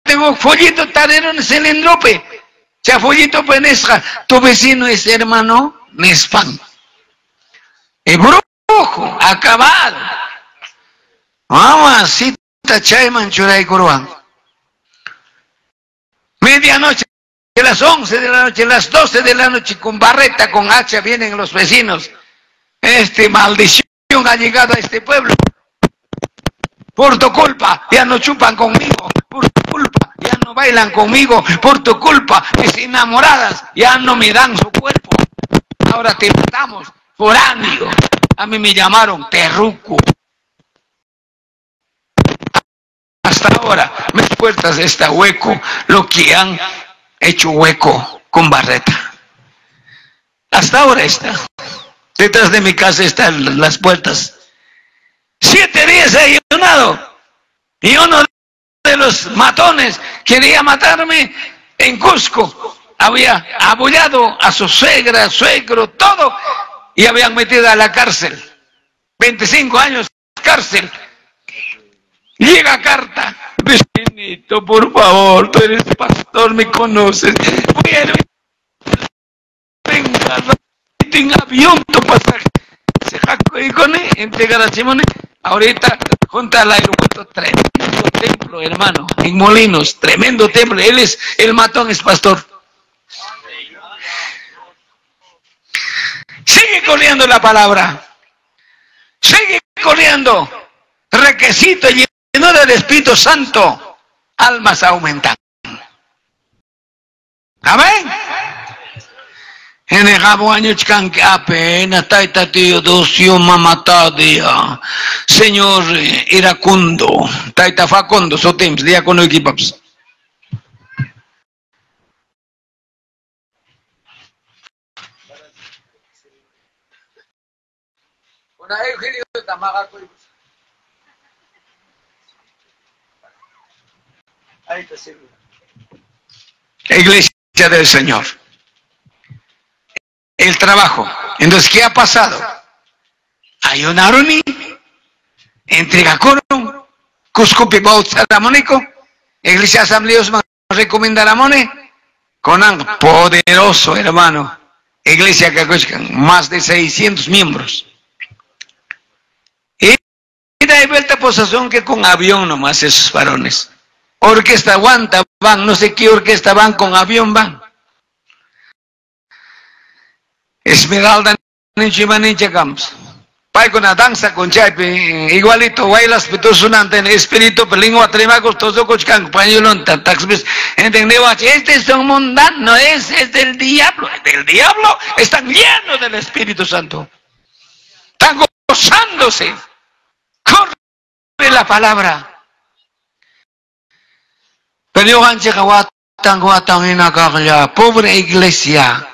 Tengo follito tarero en Celendrope. Ya follito penesca. Tu vecino es hermano Nespan. El brujo, acabado. Mamacita Chayman Churay Coroan. Medianoche, de las 11 de la noche, las 12 de la noche, con barreta, con hacha, vienen los vecinos. Maldición ha llegado a este pueblo. Por tu culpa, ya no chupan conmigo. Por tu culpa, ya no bailan conmigo. Por tu culpa, mis enamoradas ya no me dan su cuerpo. Ahora te matamos, foráneo. A mí me llamaron terruco. Hasta ahora, mis puertas está hueco, lo que han hecho hueco con barreta. Hasta ahora está. Detrás de mi casa están las puertas. 7 días he ayunado. Y uno de los matones quería matarme en Cusco. Había abullado a su suegra, suegro, todo. Y habían metido a la cárcel. 25 años cárcel. Llega carta. Vecinito, por favor, tú eres pastor, me conoces. Venga, en avión, tu pasaje. Se jacó y con él, entregar a Simone. Ahorita, junto al aeropuerto, tremendo templo, hermano, en Molinos, tremendo templo. Él es, el matón es pastor. Sigue corriendo la palabra. Sigue corriendo. Requisito lleno del Espíritu Santo. Almas aumentan. Amén. En el Gabo año que apenas taita tío docio mamatadia. Señor iracundo. Taita facundo sotems diácono equipaps. Iglesia del Señor. El trabajo. Entonces, ¿qué ha pasado? Ayunaron y entregaron Cusco Pibaut Saramónico, Iglesia Asambleos recomienda Ramone, Conan, poderoso hermano, Iglesia Cacochcan, más de 600 miembros. esposas son que con avión nomás esos varones. Orquesta aguanta, van, no sé qué orquesta van, con avión van. Esmeralda Ninchimanincha Camps. Pai con la danza con chaipe, igualito, bailas, pero sonante en espíritu, pelingua, tremagos, todo cochcan, pañolón, taxbis, entendió, este es un mundano, es del diablo, están llenos del Espíritu Santo. Están gozándose. Corre la palabra. Pero pobre iglesia,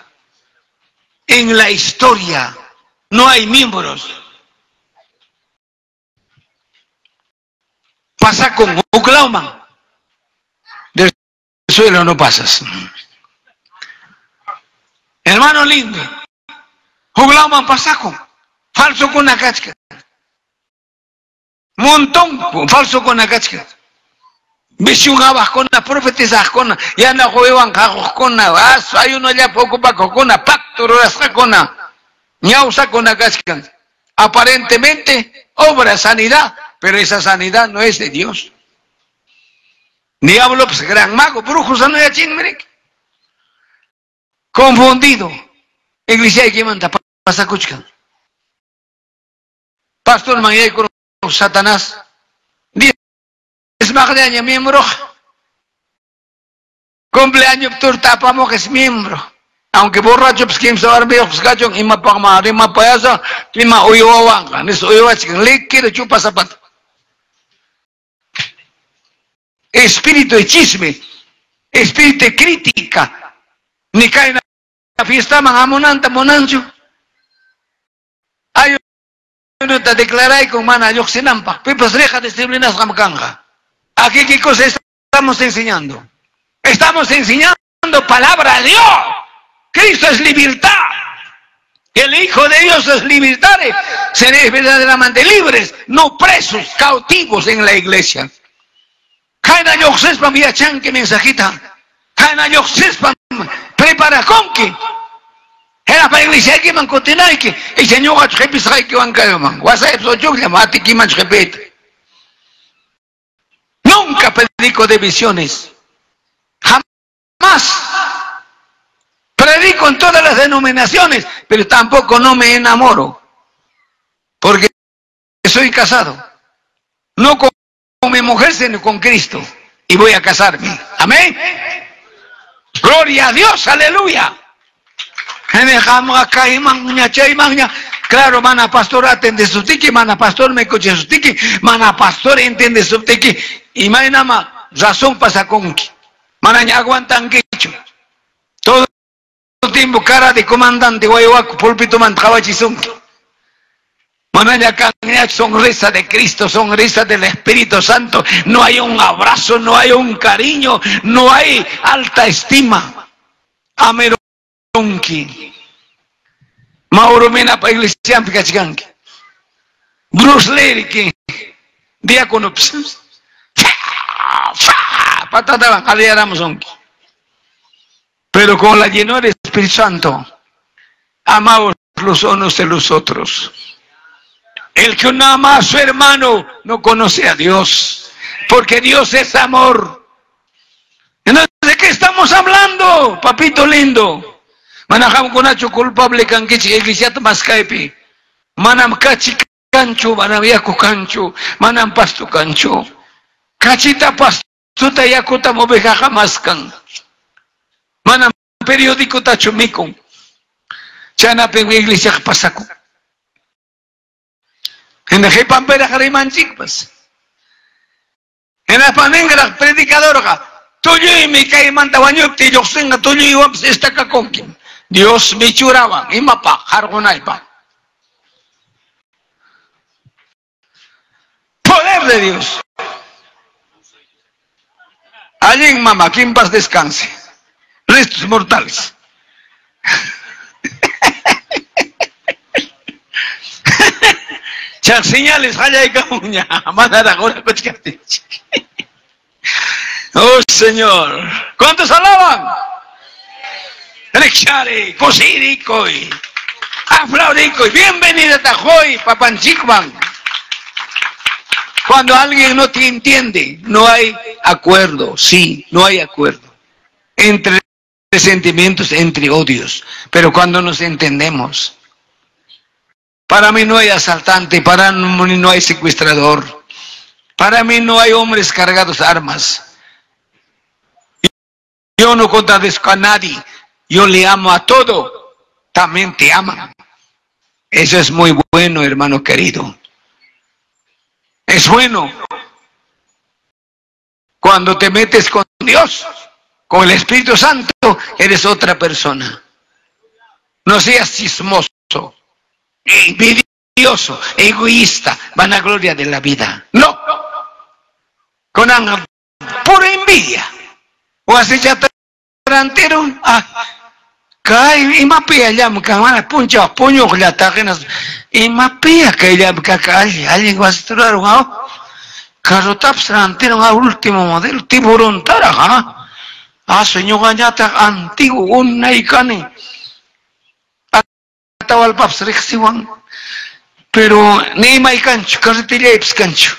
en la historia no hay miembros. Pasa con Oklahoma. Del suelo no pasas. Hermano lindo. Oklahoma pasa con. Falso con la cachca. Montón falso con la cachca. Bishungabas con la profetizas con la. Ya no juegan cajos con la. Hay uno ya poco paco con la. Pacto rasa con la. Ñausa con la cachca. Aparentemente obra sanidad. Pero esa sanidad no es de Dios. Diablo, pues gran mago, brujo, no hay chingmeric. Confundido. Iglesia que manda pasa cuchca. Pastor Mangay con Satanás. 10 más de año miembro. Cumpleaños tapamos que es miembro. Aunque borracho, pues quien sabe ver, pues gacho, y ma pagma, y ma payasa, y ma uyuawanca. Eso uyuachica, le quiere chupa zapato. Espíritu de chisme, espíritu de crítica, ni caen a la fiesta, mangamonanta, monancho. Hay uno te declara y con mana, yo se nampa, pues deja de disciplinas ramcanja. Aquí, ¿qué cosa estamos enseñando? Estamos enseñando palabra de Dios. Cristo es libertad. El Hijo de Dios es libertad. Seréis verdaderamente libres, no presos, cautivos en la iglesia. Jaina Yoxespa vía chanque mensajita. Jaina Yoxespa prepara con que. Era para iglesia que man continúe que. Y señor Achepis hay que van caer man. Wasa eso yo llamate que man repete. Nunca predico de visiones. Jamás. Predico en todas las denominaciones, pero tampoco no me enamoro. Porque soy casado. No con mi mujer, sino con Cristo. Y voy a casarme. Amén. Gloria a Dios, aleluya. Claro, mana pastor atende su tiki, mana pastor me escucha su tiki, mana pastor entiende su tiki. Y mana razón pasa con que. Mana ya aguantan quecho. Todo el tiempo cara de comandante, guayaguaco, púlpito man, cabachizón. Manaya sonrisa de Cristo, sonrisa del Espíritu Santo. No hay un abrazo, no hay un cariño, no hay alta estima. Ameronki. Mauro Mena para iglesia picachiganki. Bruce Lee que diácono. Patata aliáramos onki. Pero con la llenura del Espíritu Santo, amaos los unos de los otros. El que no ama a su hermano no conoce a Dios, porque Dios es amor. Entonces, ¿de qué estamos hablando, papito lindo? Manajam conacho culpable canquichi, iglesia más caipi. Manam cachi cancho, manam yaku cancho, manam pasto cancho. Cachita pastuta yakuta moveja jamás can. Manam periódico tachumikon. Chana pengue iglesia pasaku. En la jepampera jarimanchik pues. En la panengra predicadora. Tuyo y mi cae mantabaño que yo tenga tuyo y vamos esta caconquim. Dios me churaba y mapa jargonaipa. Poder de Dios. Allí en mamá, que en paz descanse. Restos mortales. Chas señales, allá y camuña. Mandar ahora cochcate. Oh Señor. ¿Cuántos alaban? Rexare, Cosirico y Aflaurico y bienvenida a Tajoy, Papanchicman. Cuando alguien no te entiende, no hay acuerdo, sí, no hay acuerdo. Entre sentimientos, entre odios. Pero cuando nos entendemos, para mí no hay asaltante, para mí no hay secuestrador, para mí no hay hombres cargados de armas. Yo no contradezco a nadie, yo le amo a todo, también te aman. Eso es muy bueno, hermano querido. Es bueno cuando te metes con Dios, con el Espíritu Santo, eres otra persona. No seas chismoso, envidioso, egoísta, vanagloria de la vida. No, con pura envidia. O así ya tarantero, cae y mapea ya, me puncha, puño, que le ataquen, y mapea que ya, alguien va a estudiar, Carrotaps tarantero, último modelo, tiburón tara, señor Gañata, antiguo, un naicane. Atawal paps rexiwan, pero ni mai cancho, carretilla ips cancho.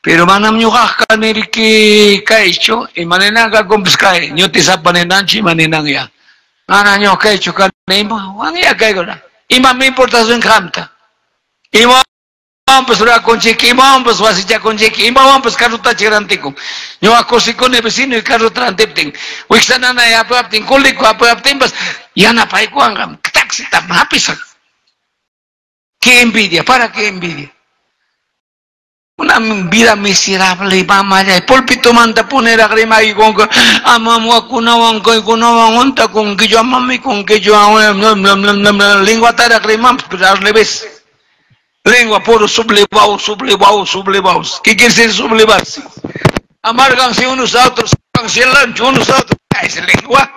Pero manam nyugak kaniriki kaicho, y manenanga gombskai, nyote sa panenanchi manenangya. Ana nyo kaicho kanima, wangya kaigora. Ima me importa su encanta. Ima pues ora concheque, ima pues wasicha concheque, ima pues carro tachirantico. Yo acosi con el vecino y carro trantepten. Wixanana ya apapten, colico apapten, pues yana paikuangam, taxi tapapisa. ¿Qué envidia? ¿Para qué envidia? Una vida miserable, mamá, ya el púlpito manda poner a grima y con que amamos a cunawanco y cunawangonta con que yo amame con que yo lengua tara grima, pero al revés. Lengua puro sublevados, sublevados, sublevados. ¿Qué quiere decir sublevarse? Amarganse unos a otros, amarganse el ancho unos a otros. Esa lengua.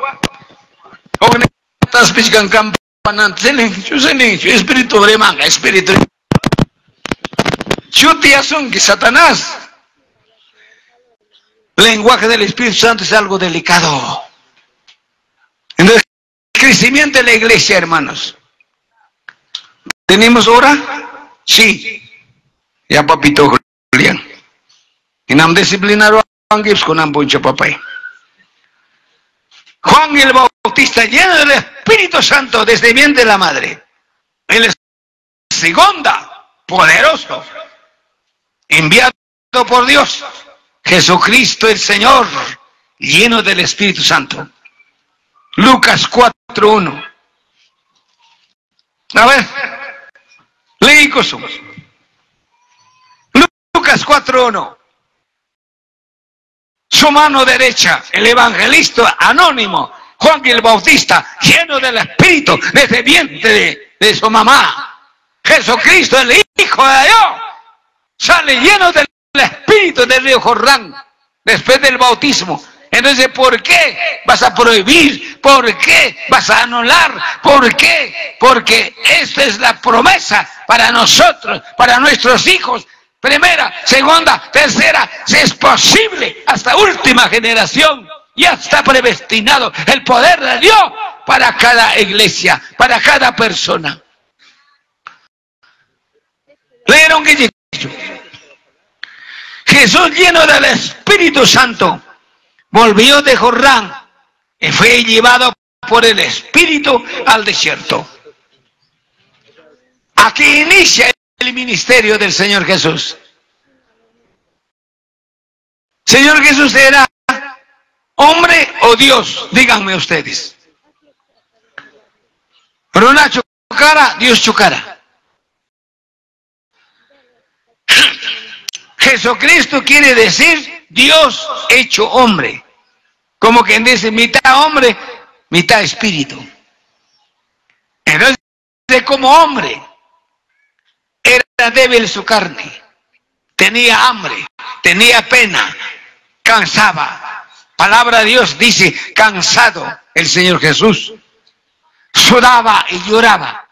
O en estas piscan campanantes, espíritu de manga, espíritu. Chutiasun que Satanás. Lenguaje del Espíritu Santo es algo delicado. Entonces, el crecimiento de la iglesia, hermanos. ¿Tenemos hora? Sí. Ya papito Julián. Y nam disciplinaron con amponcho papay. Juan el Bautista, lleno del Espíritu Santo desde el vientre de la madre. Él es segunda, poderoso. Enviado por Dios, Jesucristo el Señor, lleno del Espíritu Santo. Lucas 4:1. A ver, leí cosas. Lucas 4:1. Su mano derecha, el evangelista anónimo, Juan el Bautista, lleno del Espíritu, desde el vientre de su mamá. Jesucristo, el Hijo de Dios, sale lleno del Espíritu del río Jordán, después del bautismo. Entonces, ¿por qué vas a prohibir? ¿Por qué vas a anular? ¿Por qué? Porque esta es la promesa para nosotros, para nuestros hijos. Primera, segunda, tercera, si es posible, hasta última generación. Ya está predestinado el poder de Dios para cada iglesia, para cada persona. ¿Leyeron qué dicho? Jesús, lleno del Espíritu Santo, volvió de Jordán y fue llevado por el Espíritu al desierto. Aquí inicia el ministerio del Señor Jesús. Señor Jesús, ¿era hombre o Dios? Díganme ustedes. Rona Chucara, Dios Chucara. Jesucristo quiere decir Dios hecho hombre. Como quien dice, mitad hombre, mitad espíritu. Entonces, como hombre, era débil su carne, tenía hambre, tenía pena, cansaba. Palabra de Dios dice, cansado el Señor Jesús. Sudaba y lloraba.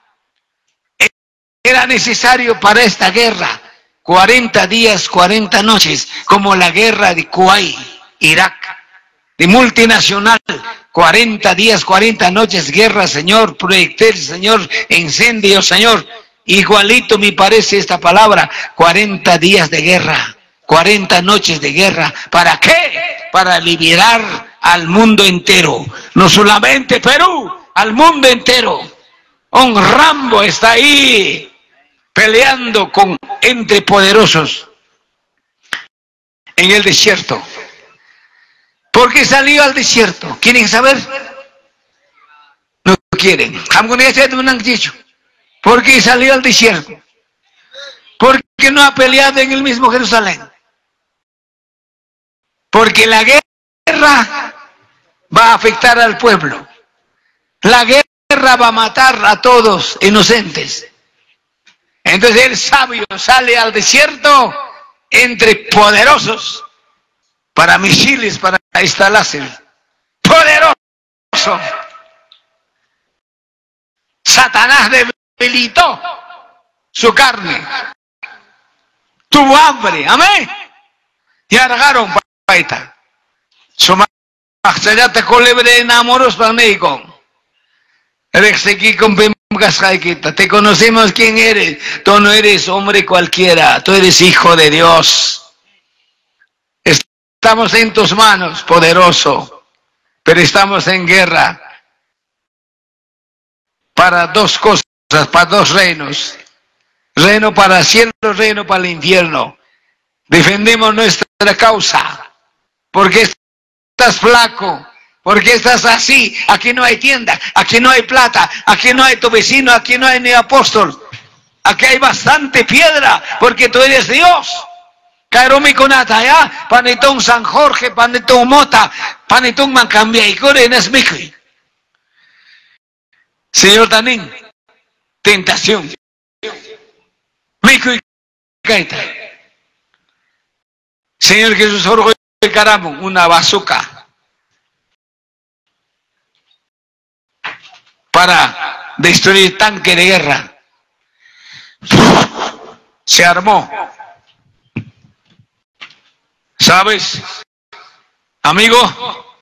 Era necesario para esta guerra 40 días, 40 noches, como la guerra de Kuwait, Irak, de multinacional, 40 días, 40 noches, guerra, Señor, proyectil, Señor, incendio, Señor. Igualito me parece esta palabra, 40 días de guerra. 40 noches de guerra. ¿Para qué? Para liberar al mundo entero. No solamente Perú, al mundo entero. Un Rambo está ahí peleando entre poderosos en el desierto. ¿Por qué salió al desierto? ¿Quieren saber? No quieren. ¿Por qué salió al desierto? ¿Por qué no ha peleado en el mismo Jerusalén? Porque la guerra va a afectar al pueblo. La guerra va a matar a todos inocentes. Entonces el sabio sale al desierto entre poderosos para misiles, para instalarse. Poderoso. Satanás debilitó su carne. Tuvo hambre. Amén. Y argaron paita. Suma te colebre enamoros para médico. Te conocemos quién eres. Tú no eres hombre cualquiera. Tú eres hijo de Dios. Estamos en tus manos, poderoso. Pero estamos en guerra para dos cosas, para dos reinos. Reino para el cielo, reino para el infierno. Defendemos nuestra causa. ¿Por qué estás flaco? ¿Por qué estás así? Aquí no hay tienda, aquí no hay plata, aquí no hay tu vecino, aquí no hay ni apóstol. Aquí hay bastante piedra, porque tú eres Dios. Caeromi conata, ¿ya? Panetón San Jorge, panetón Mota, panetón Mancambia y Corenas Miki. Señor Tanín, tentación. Miki Kaita. Señor Jesús, Orgo de Caramo, una bazooka. Para destruir tanque de guerra. Se armó. ¿Sabes? Amigo,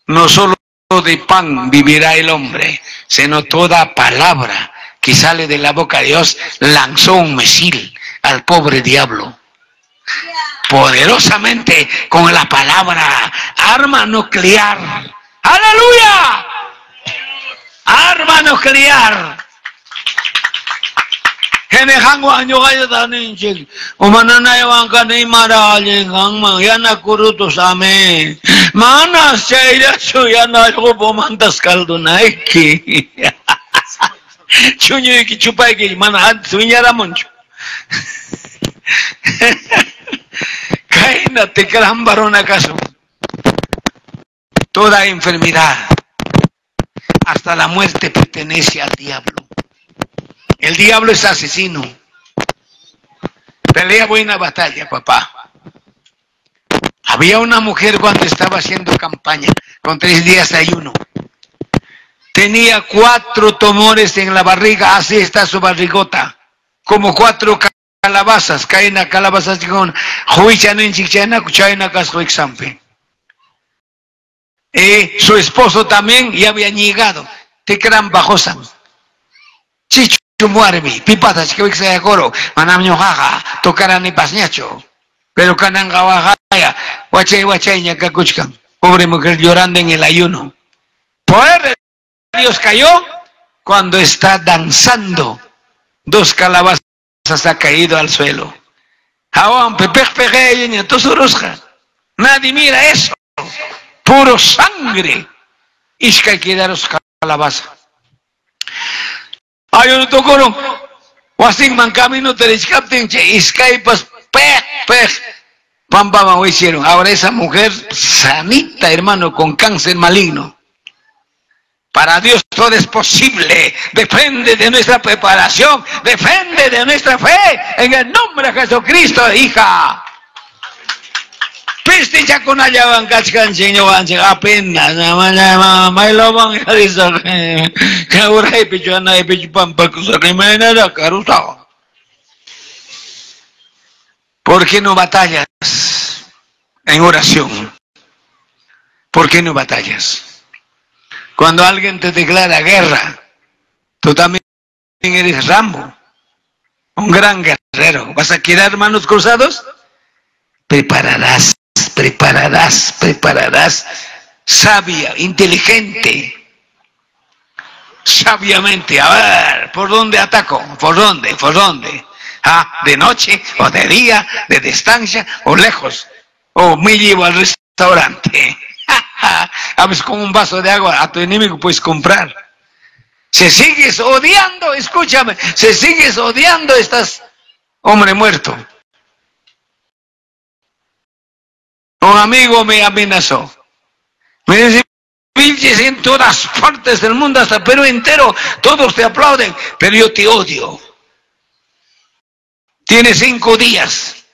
no solo de pan vivirá el hombre, sino toda palabra que sale de la boca de Dios. Lanzó un misil al pobre diablo. Poderosamente con la palabra, arma nuclear. ¡Aleluya! Arma nuclear. Henejango año gaya taninchik. Umanana ewanka ni marali gangma yana kurutos ame. Mana seira suyana algo pomantas kaldo naiki. Chuño iki chupay ki mana suñara moncho. Kaina te crean varón acaso. Toda enfermedad, hasta la muerte, pertenece al diablo. El diablo es asesino. Pelea buena batalla, papá. Había una mujer cuando estaba haciendo campaña, con 3 días de ayuno. Tenía 4 tumores en la barriga, así está su barrigota. Como 4 calabazas, caen a calabazas con juichanen chichana, cuchayna casco exampe. Su esposo también ya había llegado. Te crean bajosa. Chicho muermi, pipatas que hoy se coro, manamño jaja, tocarán y pasñacho. Pero cananga bajaya, guachay cacuchcan. Pobre mujer llorando en el ayuno. Poder de Dios cayó cuando está danzando. 2 calabazas ha caído al suelo. Jawán, pepeje, y nadie mira eso. Puro sangre. Ishka quedaros calabaza. Ayo no tocoron. Wasing man camino tereskapten che iskay pas pej. Pamba me hicieron. Ahora esa mujer sanita, hermano, con cáncer maligno. Para Dios todo es posible. Depende de nuestra preparación. Depende de nuestra fe. En el nombre de Jesucristo, hija. Piste ya con allá van cachcan señor apenas mai lobang harisa que ahora hay pichuana y pichupampa cosa que me nada carusa. ¿Por qué no batallas en oración? ¿Por qué no batallas? Cuando alguien te declara guerra, tú también eres Rambo, un gran guerrero. guerrero. ¿Vas a quedar manos cruzados? Prepararás, prepararás, prepararás. Sabia, inteligente. Sabiamente, a ver, ¿por dónde ataco? ¿Por dónde? ¿Por dónde? Ah, ¿de noche o de día? ¿De distancia o lejos? ¿O me llevo al restaurante? A veces con un vaso de agua a tu enemigo puedes comprar. Si sigues odiando, escúchame, si sigues odiando estás hombre muerto. Un amigo me amenazó. Me dice, pinches en todas partes del mundo, hasta Perú entero, todos te aplauden, pero yo te odio. Tienes 5 días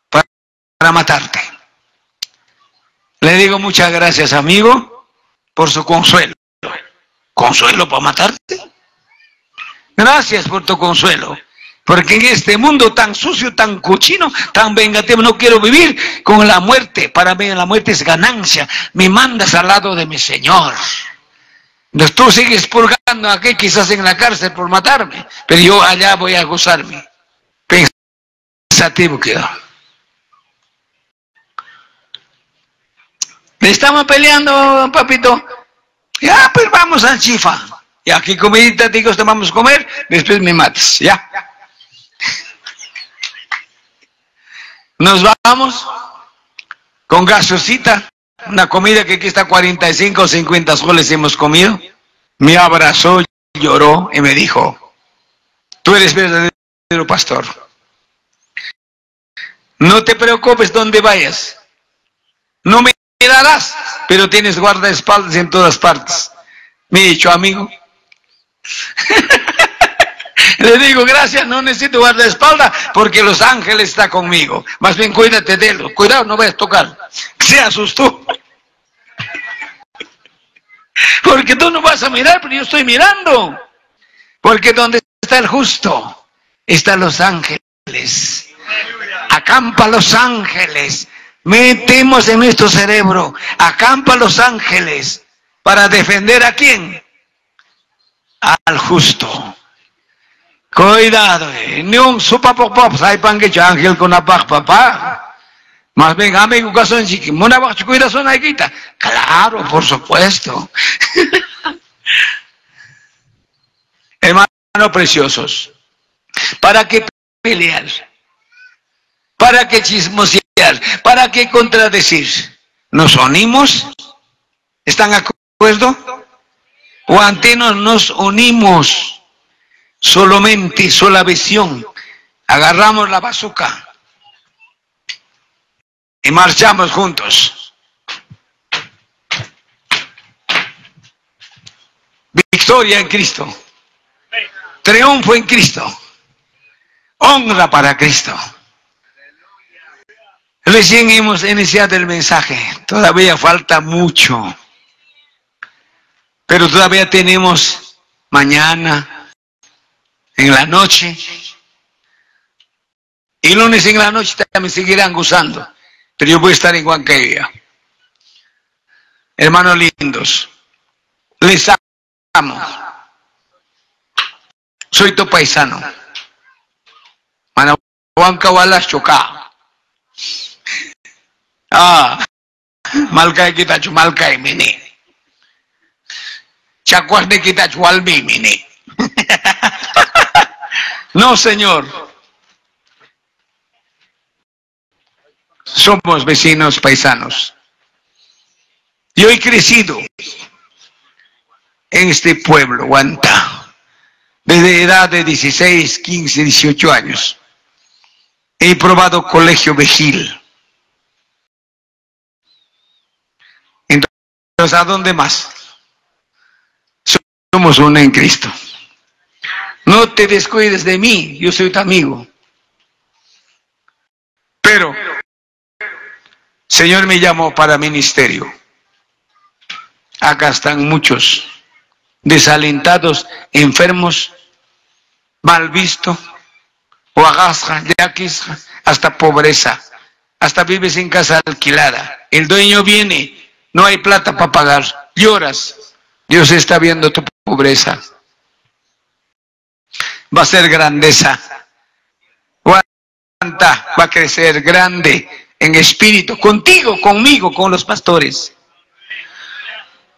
para matarte. Le digo muchas gracias, amigo, por su consuelo. ¿Consuelo para matarte? Gracias por tu consuelo. Porque en este mundo tan sucio, tan cochino, tan vengativo, no quiero vivir con la muerte. Para mí la muerte es ganancia. Me mandas al lado de mi Señor. Entonces tú sigues purgando aquí, quizás en la cárcel por matarme, pero yo allá voy a gozarme. Pensativo quedó. Le estamos peleando, papito. Ya, pues vamos al Chifa. Y aquí comidita, chicos, te vamos a comer, después me matas, ya. Nos vamos con gaseosita, una comida que aquí está 45 o 50 soles hemos comido. Me abrazó, lloró y me dijo, tú eres verdadero pastor. No te preocupes donde vayas. No me darás, pero tienes guardaespaldas en todas partes. Me he dicho, amigo. Le digo, gracias, no necesito guardaespaldas porque los ángeles están conmigo. Más bien cuídate de él. Cuidado, no vayas a tocar. Se asustó. Porque tú no vas a mirar, pero yo estoy mirando. Porque donde está el justo, están los ángeles. Acampa los ángeles. Metemos en nuestro cerebro. Acampa los ángeles. ¿Para defender a quién? Al justo. Cuidado, ni un supapopop, hay pan que ángel con la paz, papá. Más bien, amigo, que son chiquitos, una baja cuida son aiguita. Claro, por supuesto. Hermanos preciosos, ¿para qué pelear? ¿Para qué chismosear? ¿Para qué contradecir? ¿Nos unimos? ¿Están de acuerdo? ¿O antes nos unimos? Solamente, sola visión. Agarramos la bazooka y marchamos juntos. Victoria en Cristo. Triunfo en Cristo. Honra para Cristo. Recién hemos iniciado el mensaje. Todavía falta mucho. Pero todavía tenemos mañana, en la noche, y lunes en la noche también seguirán gozando, pero yo voy a estar en Huancayo. Hermanos lindos, les amo. Soy tu paisano. Manahuancahualas choca. Malcay quitachu, malcay mini. Chacuas de quitachu albi mini. No, Señor. Somos vecinos paisanos. Yo he crecido en este pueblo, Huanta, desde edad de 16, 15, 18 años. He probado colegio Vejil. Entonces, ¿a dónde más? Somos uno en Cristo. No te descuides de mí, yo soy tu amigo. Pero, Señor me llamó para ministerio. Acá están muchos desalentados, enfermos, mal visto, o agasja, yaquis, hasta pobreza. Hasta vives en casa alquilada. El dueño viene, no hay plata para pagar, lloras. Dios está viendo tu pobreza. Va a ser grandeza. aguanta, va a crecer grande en espíritu, contigo, conmigo, con los pastores.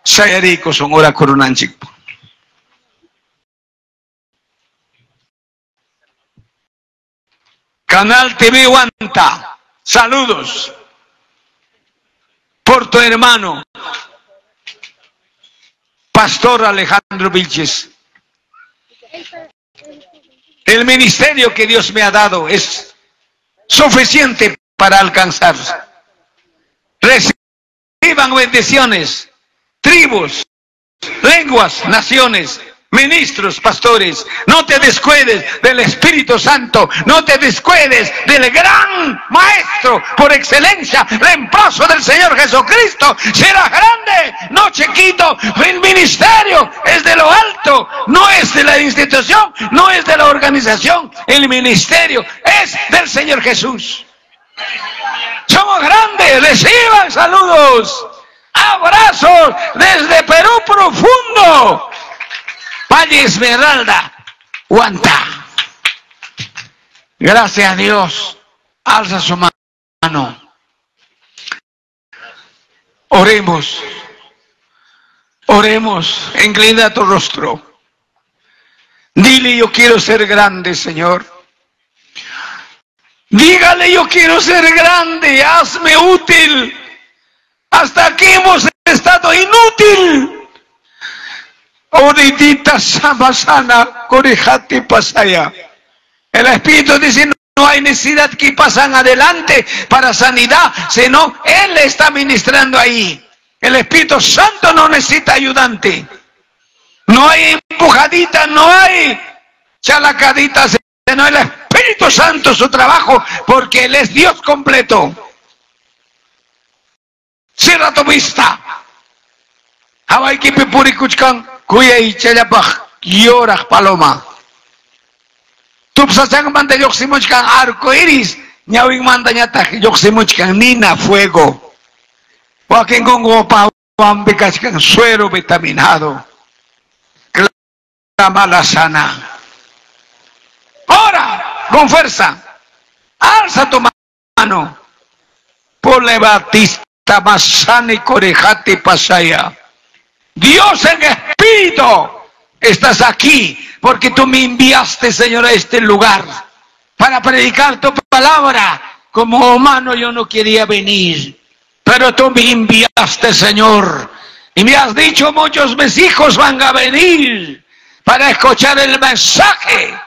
Sayarico son ora coronanchico. Canal TV Aguanta, saludos por tu hermano, Pastor Alejandro Vilches. El ministerio que Dios me ha dado es suficiente para alcanzar. Reciban bendiciones, tribus, lenguas, naciones, ministros, pastores. No te descuides del Espíritu Santo, no te descuides del gran maestro por excelencia, reemplazo del Señor Jesucristo. Será grande, no chiquito. El ministerio es de lo alto, no es de la institución, no es de la organización. El ministerio es del Señor Jesús. Somos grandes, reciban saludos, abrazos desde Perú profundo. Valle Esmeralda, Aguanta. Gracias a Dios. Alza su mano. Oremos. Oremos. Inclina tu rostro. Dile, yo quiero ser grande, Señor. Dígale, yo quiero ser grande. Hazme útil. Hasta aquí hemos estado inútil. Oridita Samasana, Corejate Pasaya. El Espíritu dice, no hay necesidad que pasen adelante para sanidad, sino Él está ministrando ahí. El Espíritu Santo no necesita ayudante. No hay empujadita, no hay chalacadita, sino el Espíritu Santo su trabajo, porque Él es Dios completo. Cierra tu vista. Hawai kipi puri kuchkan. Kuya y chelapaj, lloras paloma. Tupsasang manda yoximuchkan arco iris, ñawing manda ñataj yoximuchkan nina fuego. Wakin kongo pa wambikachkan suero vitaminado. Clama la sana. Ora con fuerza. Alza tu mano. Ponle Batista Masani Corejate Pasaya. Dios en espíritu, estás aquí porque tú me enviaste, Señor, a este lugar para predicar tu palabra. Como humano yo no quería venir, pero tú me enviaste, Señor, y me has dicho, muchos mis hijos van a venir para escuchar el mensaje.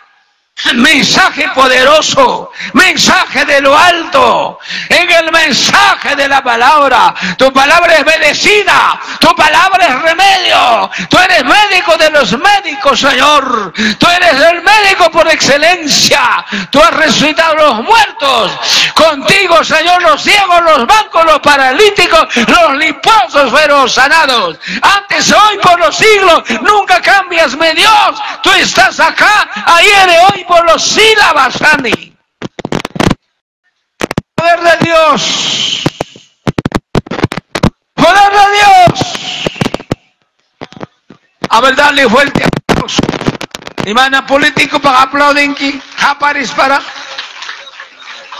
Mensaje poderoso, mensaje de lo alto, en el mensaje de la palabra. Tu palabra es medicina, tu palabra es remedio. Tú eres médico de los médicos, Señor. Tú eres el médico por excelencia. Tú has resucitado a los muertos. Contigo, Señor, los ciegos, los mancos, los paralíticos, los leprosos fueron sanados. Antes, hoy, por los siglos, nunca cambias, mi Dios. Tú estás acá, ayer y hoy por los sílabas, Ani. Poder de Dios. Poder de Dios. A ver, dale fuerte aplauso. Y mana político para aplaudir aquí. Japaris para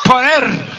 poder.